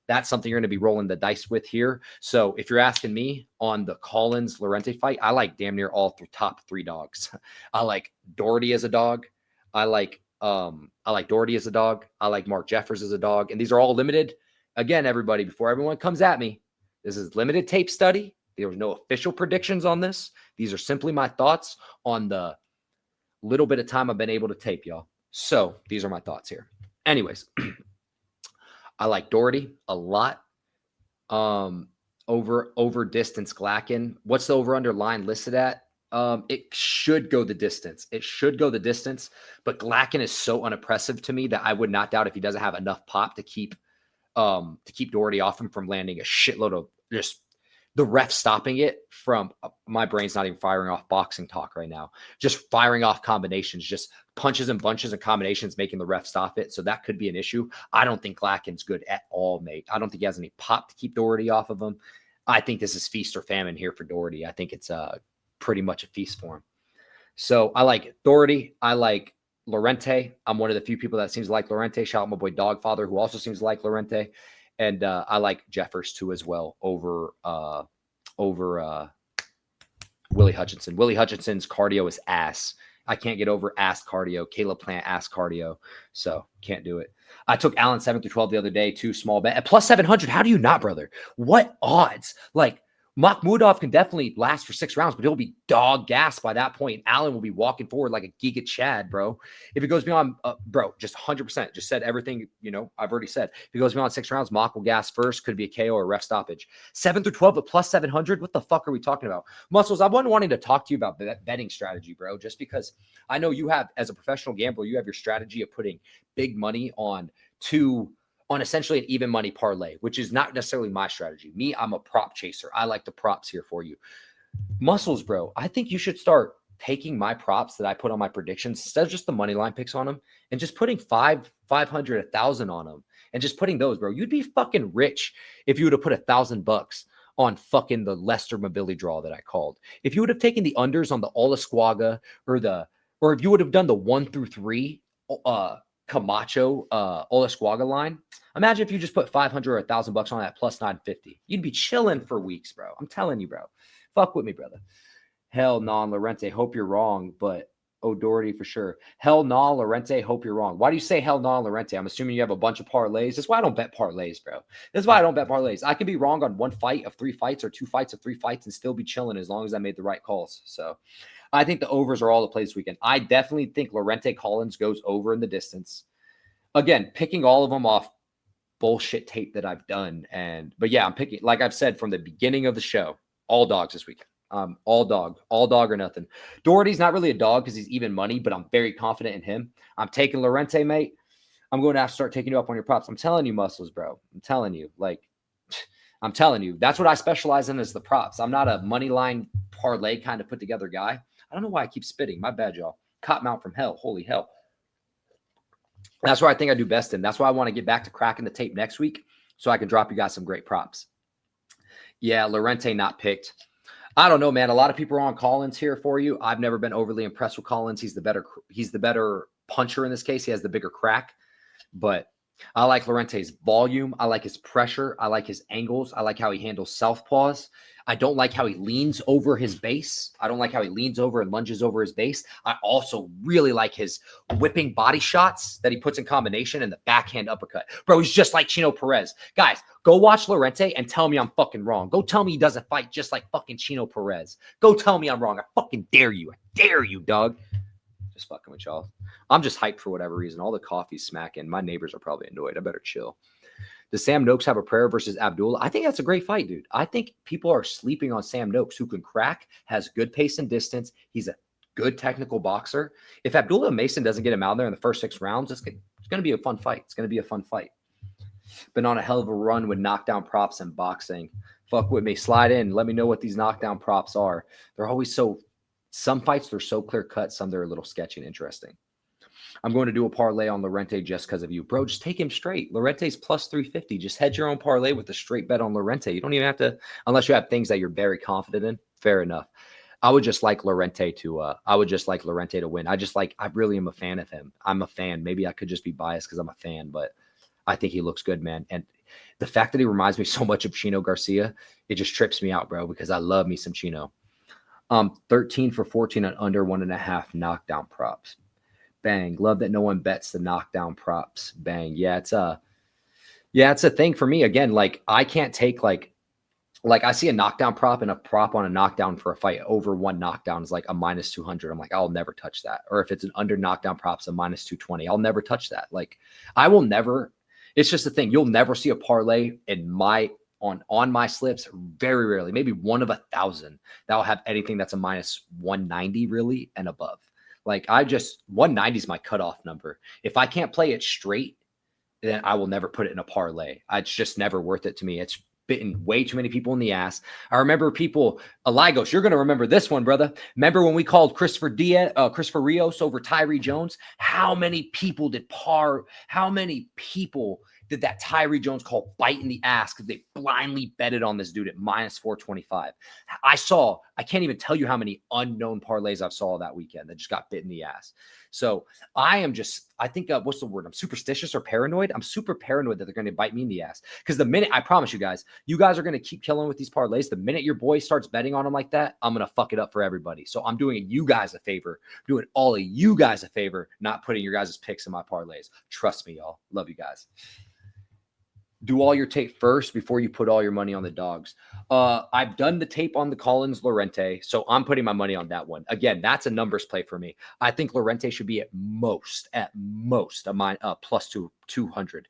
That's something you're going to be rolling the dice with here. So if you're asking me on the Collins-Lorente fight, I like damn near all top 3 dogs. I like Doherty as a dog. I like Doherty as a dog. I like Mark Jeffers as a dog. And these are all limited. Again, everybody, before everyone comes at me, this is limited tape study. There was no official predictions on this. These are simply my thoughts on the little bit of time I've been able to tape, y'all. So these are my thoughts here. Anyways, I like Doherty a lot. Over distance Glacken. What's the over-under line listed at? It should go the distance. But Glacken is so unimpressive to me that I would not doubt if he doesn't have enough pop to keep Doherty off him from landing a shitload of just the ref stopping it from my brain's not even firing off boxing talk right now. Just firing off combinations, just punches and bunches and combinations, making the ref stop it. So that could be an issue. I don't think Glacken's good at all, mate. I don't think he has any pop to keep Doherty off of him. I think this is feast or famine here for Doherty. I think it's pretty much a feast for him. So I like Doherty. I like Lorente. I'm one of the few people that seems to like Lorente. Shout out my boy Dogfather, who also seems to like Lorente. And I like Jeffers too as well over Willie Hutchinson. Willie Hutchinson's cardio is ass. I can't get over ass cardio. Caleb Plant ass cardio. So can't do it. I took Allen 7 through 12 the other day, too, small bet at plus 700. How do you not, brother? What odds? Like, Makhmudov can definitely last for 6 rounds, but he'll be dog gas by that point. Allen will be walking forward like a Giga Chad, bro. If it goes beyond, bro, just 100%, just said everything, I've already said. If it goes beyond 6 rounds, Mach will gas first, could be a KO or a ref stoppage. 7 through 12 at plus 700, what the fuck are we talking about? Muscles, I wasn't wanting to talk to you about betting strategy, bro, just because I know you have, as a professional gambler, you have your strategy of putting big money on essentially an even money parlay, which is not necessarily my strategy. Me, I'm a prop chaser. I like the props here for you. Muscles, bro, I think you should start taking my props that I put on my predictions instead of just the money line picks on them and just putting 500, 1,000 on them and just putting those, bro. You'd be fucking rich if you would have put $1,000 on fucking the Leicester Mobility draw that I called. If you would have taken the unders on the Olasquaga or if you would have done the 1 through 3, Camacho, Olasquaga line. Imagine if you just put 500 or $1,000 on that plus 950. You'd be chilling for weeks, bro. I'm telling you, bro. Fuck with me, brother. Hell no, Lorente. Hope you're wrong, but O'Doherty for sure. Hell no, Lorente. Hope you're wrong. Why do you say hell no, Lorente? I'm assuming you have a bunch of parlays. That's why I don't bet parlays, bro. That's why I don't bet parlays. I can be wrong on one fight of 3 fights or 2 fights of 3 fights and still be chilling as long as I made the right calls. So I think the overs are all the plays this weekend. I definitely think Lorente Collins goes over in the distance. Again, picking all of them off bullshit tape that I've done. But yeah, I'm picking, like I've said from the beginning of the show, all dogs this weekend. All dog or nothing. Doherty's not really a dog because he's even money, but I'm very confident in him. I'm taking Lorente, mate. I'm going to have to start taking you up on your props. I'm telling you, Muscles, bro. I'm telling you. That's what I specialize in is the props. I'm not a money line parlay kind of put together guy. I don't know why I keep spitting. My bad, y'all. Cottonmouth from hell. Holy hell. That's where I think I do best in. That's why I want to get back to cracking the tape next week so I can drop you guys some great props. Yeah, Lorente not picked. I don't know, man. A lot of people are on Collins here for you. I've never been overly impressed with Collins. He's the better puncher in this case. He has the bigger crack. But I like Lorente's volume. I like his pressure. I like his angles. I like how he handles southpaws. I don't like how he leans over his base. I don't like how he leans over and lunges over his base. I also really like his whipping body shots that he puts in combination and the backhand uppercut. Bro, he's just like Chino Perez. Guys, go watch Lorente and tell me I'm fucking wrong. Go tell me he doesn't fight just like fucking Chino Perez. Go tell me I'm wrong. I fucking dare you. I dare you, dog. Just fucking with y'all. I'm just hyped for whatever reason. All the coffee's smacking. My neighbors are probably annoyed. I better chill. Does Sam Noakes have a prayer versus Abdullah? I think that's a great fight, dude. I think people are sleeping on Sam Noakes, who can crack, has good pace and distance. He's a good technical boxer. If Abdullah Mason doesn't get him out there in the first 6 rounds, it's going to be a fun fight. It's going to be a fun fight. Been on a hell of a run with knockdown props and boxing. Fuck with me. Slide in. Let me know what these knockdown props are. They're always some fights, they're so clear cut. Some they're a little sketchy and interesting. I'm going to do a parlay on Lorente just because of you. Bro, just take him straight. Lorente's plus 350. Just hedge your own parlay with a straight bet on Lorente. You don't even have to, unless you have things that you're very confident in. Fair enough. I would just like Lorente to win. I really am a fan of him. I'm a fan. Maybe I could just be biased because I'm a fan, but I think he looks good, man. And the fact that he reminds me so much of Chino Garcia, it just trips me out, bro, because I love me some Chino. 13 for 14 on under 1.5 knockdown props. Bang. Love that no one bets the knockdown props. Bang. Yeah, it's a thing for me. Again, like I can't take like I see a knockdown prop and a prop on a knockdown for a fight over 1 knockdown is like a minus 200. I'm like, I'll never touch that. Or if it's an under knockdown props, a minus 220. I'll never touch that. Like I will never. It's just a thing. You'll never see a parlay on my slips, very rarely, maybe 1 of 1,000 that will have anything that's a minus 190 really and above. Like 190 is my cutoff number. If I can't play it straight, then I will never put it in a parlay. It's just never worth it to me. It's bitten way too many people in the ass. I remember people, Aligos, you're going to remember this one, brother. Remember when we called Christopher Rios over Tyree Jones? How many people did that Tyree Jones call bite in the ass because they blindly betted on this dude at minus 425? I can't even tell you how many unknown parlays I saw that weekend that just got bit in the ass. So I think, what's the word? I'm superstitious or paranoid. I'm super paranoid that they're going to bite me in the ass. Because I promise you guys are going to keep killing with these parlays. The minute your boy starts betting on them like that, I'm going to fuck it up for everybody. So I'm doing you guys a favor, doing all of you guys a favor, not putting your guys' picks in my parlays. Trust me, y'all. Love you guys. Do all your tape first before you put all your money on the dogs. I've done the tape on the Collins Lorente, so I'm putting my money on that one. Again, that's a numbers play for me. I think Lorente should be at most a mine plus 200.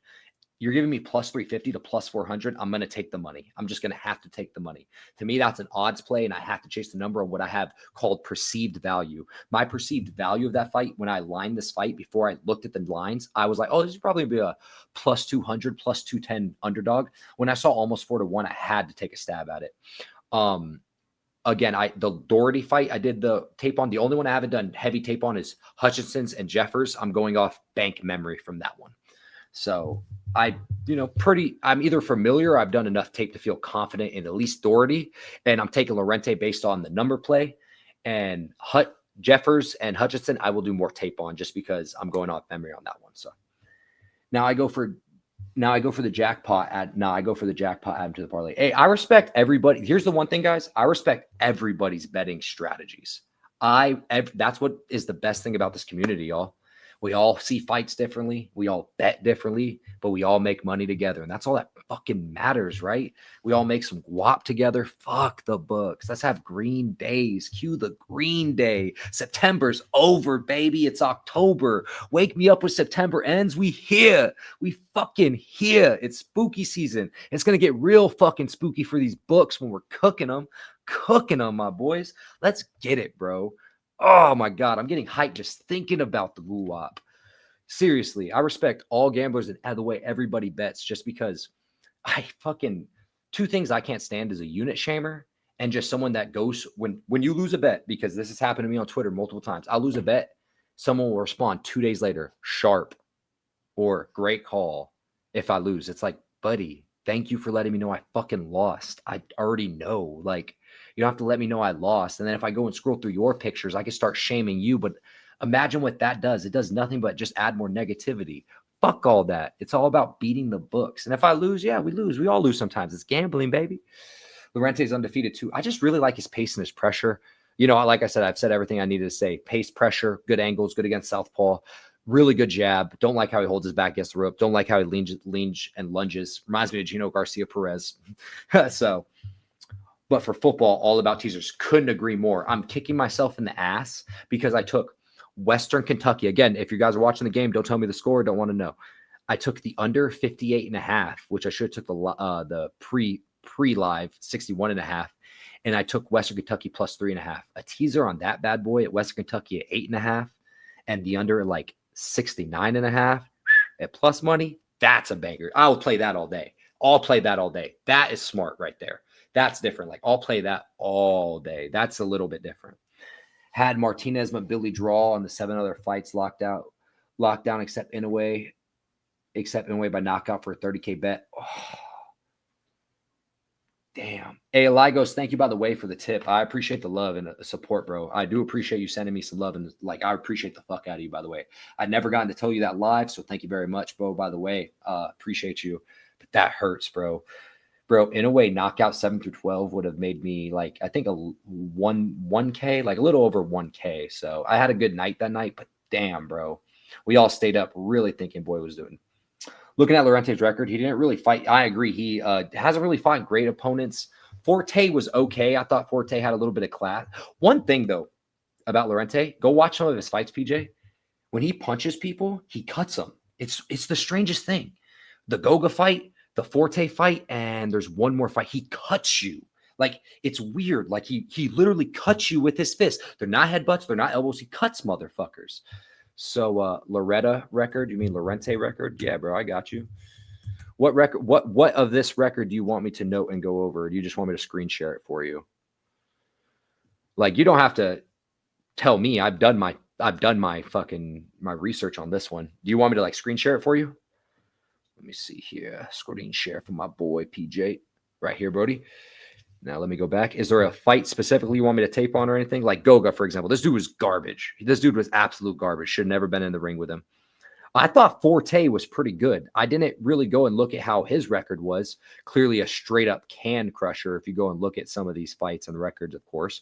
You're giving me plus 350 to plus 400. I'm going to take the money. I'm just going to have to take the money. To me, that's an odds play, and I have to chase the number of what I have called perceived value. My perceived value of that fight, when I lined this fight before I looked at the lines, I was like, oh, this is probably be a plus 200, plus 210 underdog. When I saw almost 4-1, I had to take a stab at it. Again, the Doherty fight, I did the tape on. The only one I haven't done heavy tape on is Hutchinson's and Jeffers. I'm going off bank memory from that one. So I'm either familiar or I've done enough tape to feel confident in at least Doherty. And I'm taking Lorente based on the number play. And Jeffers and Hutchinson, I will do more tape on just because I'm going off memory on that one. So now I go for the jackpot add to the parlay. Hey, I respect everybody. Here's the one thing, guys. I respect everybody's betting strategies. That's what is the best thing about this community, y'all. We all see fights differently. We all bet differently, but we all make money together. And that's all that fucking matters, right? We all make some guap together. Fuck the books. Let's have green days. Cue the green day. September's over, baby. It's October. Wake me up when September ends. We here. We fucking here. It's spooky season. It's going to get real fucking spooky for these books when we're cooking them. Cooking them, my boys. Let's get it, bro. Oh my God, I'm getting hyped just thinking about the guap. Seriously, I respect all gamblers and the way everybody bets just because two things I can't stand is a unit shamer and just someone that goes when you lose a bet, because this has happened to me on Twitter multiple times. I'll lose a bet. Someone will respond 2 days later, sharp or great call. If I lose, it's like, buddy, thank you for letting me know I fucking lost. I already know. Like, you don't have to let me know I lost. And then if I go and scroll through your pictures, I can start shaming you. But imagine what that does. It does nothing but just add more negativity. Fuck all that. It's all about beating the books. And if I lose, yeah, we lose. We all lose sometimes. It's gambling, baby. Lorente's undefeated too. I just really like his pace and his pressure. Like I said, I've said everything I needed to say. Pace, pressure, good angles, good against southpaw. Really good jab. Don't like how he holds his back against the rope. Don't like how he leans and lunges. Reminds me of Gino Garcia Perez. But for football, all about teasers. Couldn't agree more. I'm kicking myself in the ass because I took Western Kentucky. Again, if you guys are watching the game, don't tell me the score. Don't want to know. I took the under 58.5, which I should have took the pre-live 61.5. And I took Western Kentucky plus 3.5. A teaser on that bad boy at Western Kentucky at 8.5 and the under like 69.5 at plus money. That's a banger. I will play that all day. I'll play that all day. That is smart right there. That's different. Like, I'll play that all day. That's a little bit different. Had Martinez Billy draw on the 7 other fights locked down except Inoue by knockout for a 30K bet. Oh, damn. Hey, Eligos, thank you, by the way, for the tip. I appreciate the love and the support, bro. I do appreciate you sending me some love, and I appreciate the fuck out of you, by the way. I'd never gotten to tell you that live, so thank you very much, bro, by the way. Appreciate you. But that hurts, bro. Bro, in a way, knockout 7 through 12 would have made me I think a 1K, like a little over 1K. So I had a good night that night, but damn, bro. We all stayed up really thinking boy was doing. Looking at Lorente's record, he didn't really fight. I agree. He hasn't really fought great opponents. Forte was okay. I thought Forte had a little bit of class. One thing, though, about Lorente, go watch some of his fights, PJ. When he punches people, he cuts them. It's the strangest thing. The Goga fight, the Forte fight, and there's one more fight. He cuts you. Like, it's weird. Like, he literally cuts you with his fist. They're not headbutts. They're not elbows. He cuts motherfuckers. So, Loretta record? You mean Lorente record? Yeah, bro, I got you. What record? What of this record do you want me to note and go over? Or do you just want me to screen share it for you? Like, you don't have to tell me. I've done my research on this one. Do you want me to screen share it for you? Let me see here. Screen share for my boy PJ. Right here, Brody. Now let me go back. Is there a fight specifically you want me to tape on or anything? Like Goga, for example. This dude was garbage. This dude was absolute garbage. Should have never been in the ring with him. I thought Forte was pretty good. I didn't really go and look at how his record was. Clearly a straight-up can crusher if you go and look at some of these fights and records, of course.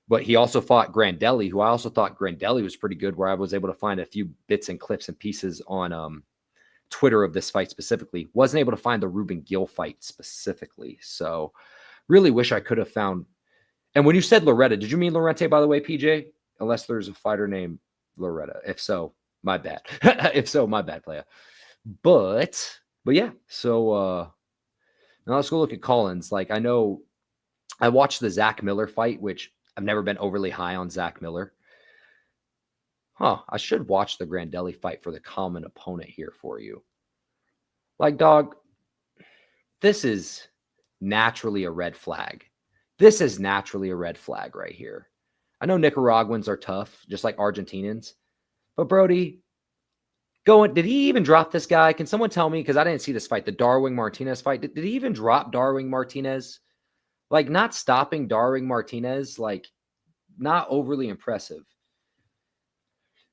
But he also fought Grandelli, who I also thought Grandelli was pretty good, where I was able to find a few bits and clips and pieces on Twitter of this fight specifically. Wasn't able to find the Ruben Gill fight specifically. So really wish I could have found. And when you said Loretta, did you mean Lorente, by the way, PJ? Unless there's a fighter named Loretta. If so, my bad. If so, my bad, player. But yeah. So now let's go look at Collins. Like, I know I watched the Zach Miller fight, which I've never been overly high on Zach Miller. I should watch the Grandelli fight for the common opponent here for you. Like, dog, this is naturally a red flag. This is naturally a red flag right here. I know Nicaraguans are tough, just like Argentinians. But Brody, did he even drop this guy? Can someone tell me? Because I didn't see this fight, the Darwin Martinez fight. Did he even drop Darwin Martinez? Like, not stopping Darwin Martinez, like, not overly impressive.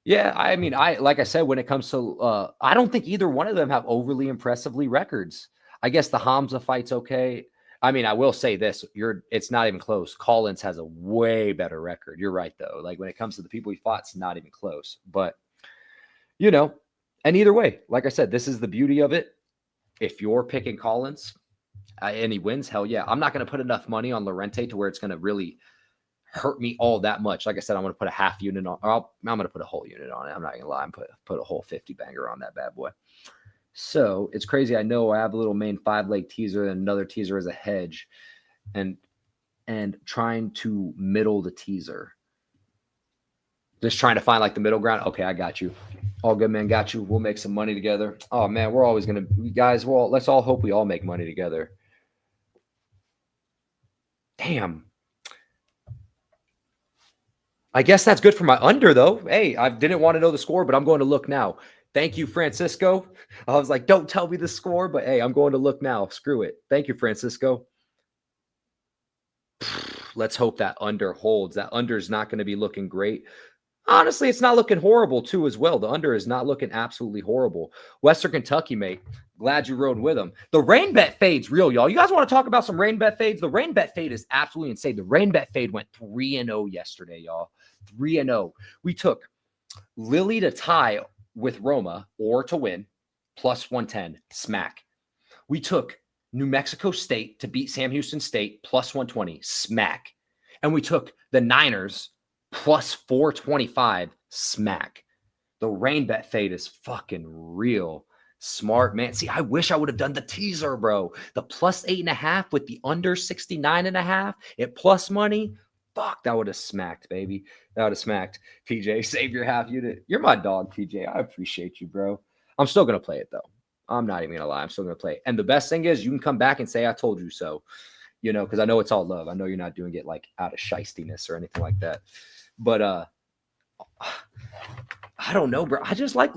Yeah, I mean, like I said, when it comes to, I don't think either one of them have overly impressively records. I guess the Hamza fight's okay. I mean, I will say this: it's not even close. Collins has a way better record. You're right, though. Like, when it comes to the people he fought, it's not even close. But and either way, like I said, this is the beauty of it. If you're picking Collins and he wins, hell yeah. I'm not going to put enough money on Lorente to where it's going to really hurt me all that much. Like I said, I'm going to put a half unit on, or I'm going to put a whole unit on it. I'm not going to lie. I'm put a whole 50 banger on that bad boy. So it's crazy. I know I have a little main 5-leg teaser and another teaser as a hedge, and trying to middle the teaser. Just trying to find like the middle ground. Okay, I got you. All good, man. Got you. We'll make some money together. Oh man, we're always gonna, guys. Well, let's all hope we all make money together. Damn. I guess that's good for my under, though. Hey, I didn't want to know the score, but I'm going to look now. Thank you, Francisco. I was like, don't tell me the score, but hey, I'm going to look now. Screw it. Thank you, Francisco. Let's hope that under holds. That under is not going to be looking great. Honestly, it's not looking horrible, too, as well. The under is not looking absolutely horrible. Western Kentucky, mate. Glad you rode with them. The rain bet fade's real, y'all. You guys want to talk about some rain bet fades? The rain bet fade is absolutely insane. The rain bet fade went 3-0 yesterday, y'all. 3-0. We took Lily to tie with Roma or to win, plus 110, smack. We took New Mexico State to beat Sam Houston State, plus 120, smack. And we took the Niners plus 425, smack. The rain bet fade is fucking real. Smart, man. See, I wish I would have done the teaser, bro. The plus 8.5 with the under 69.5 at plus money. Fuck, that would have smacked, baby. That would have smacked. PJ, save your half unit. You're my dog, PJ. I appreciate you, bro. I'm still going to play it, though. I'm not even going to lie. I'm still going to play it. And the best thing is you can come back and say, I told you so, because I know it's all love. I know you're not doing it like out of shystiness or anything like that. But I don't know, bro. I just like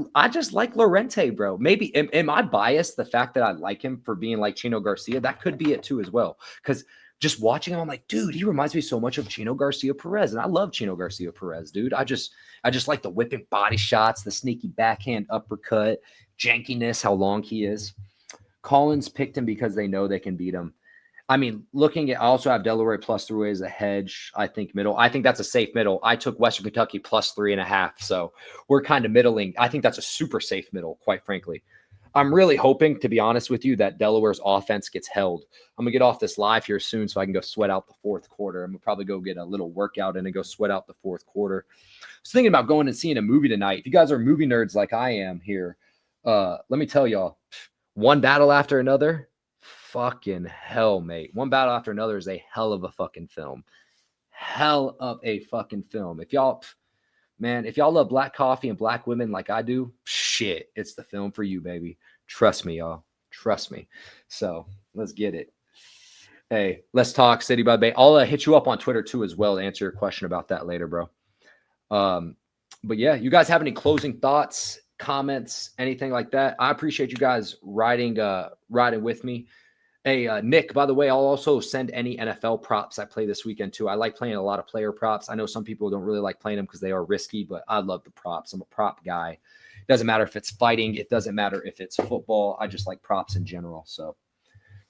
Lorente, bro. Maybe am I biased? The fact that I like him for being like Chino Garcia, that could be it too as well. Because just watching him, I'm like, dude, he reminds me so much of Chino Garcia Perez, and I love Chino Garcia Perez, dude. I just like the whipping body shots, the sneaky backhand uppercut, jankiness, how long he is. Collins picked him because they know they can beat him. I mean, I also have Delaware plus 3 as a hedge. I think middle. I think that's a safe middle. I took Western Kentucky plus 3.5. So we're kind of middling. I think that's a super safe middle, quite frankly. I'm really hoping, to be honest with you, that Delaware's offense gets held. I'm going to get off this live here soon so I can go sweat out the fourth quarter. I'm going to probably go get a little workout in and go sweat out the fourth quarter. I was thinking about going and seeing a movie tonight. If you guys are movie nerds like I am here, let me tell y'all, one battle after another, fucking hell, mate. One battle after another is a hell of a fucking film. Hell of a fucking film. If y'all love black coffee and black women like I do, shit, it's the film for you, baby. Trust me, y'all. Trust me. So let's get it. Hey, let's talk City by Bay. I'll hit you up on Twitter too as well to answer your question about that later, bro. But yeah, you guys have any closing thoughts, comments, anything like that? I appreciate you guys riding with me. Hey, Nick, by the way, I'll also send any NFL props I play this weekend too. I like playing a lot of player props. I know some people don't really like playing them because they are risky, but I love the props. I'm a prop guy. It doesn't matter if it's fighting. It doesn't matter if it's football. I just like props in general. So,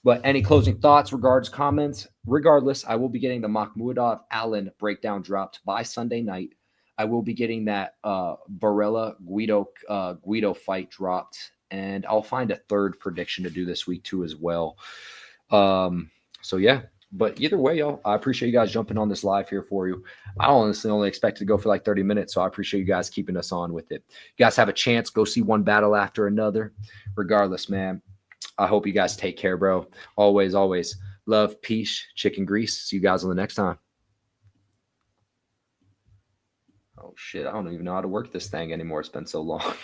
but any closing thoughts, comments? Regardless, I will be getting the Makhmudov Allen breakdown dropped by Sunday night. I will be getting that Barella Guido fight dropped and I'll find a third prediction to do this week too as well. So yeah, but either way, y'all, I appreciate you guys jumping on this live here for you. I honestly only expected to go for like 30 minutes, so I appreciate you guys keeping us on with it. You guys have a chance, go see one battle after another. Regardless, man, I hope you guys take care, bro. Always, always love, peace, chicken grease. See you guys on the next time. Oh shit, I don't even know how to work this thing anymore. It's been so long.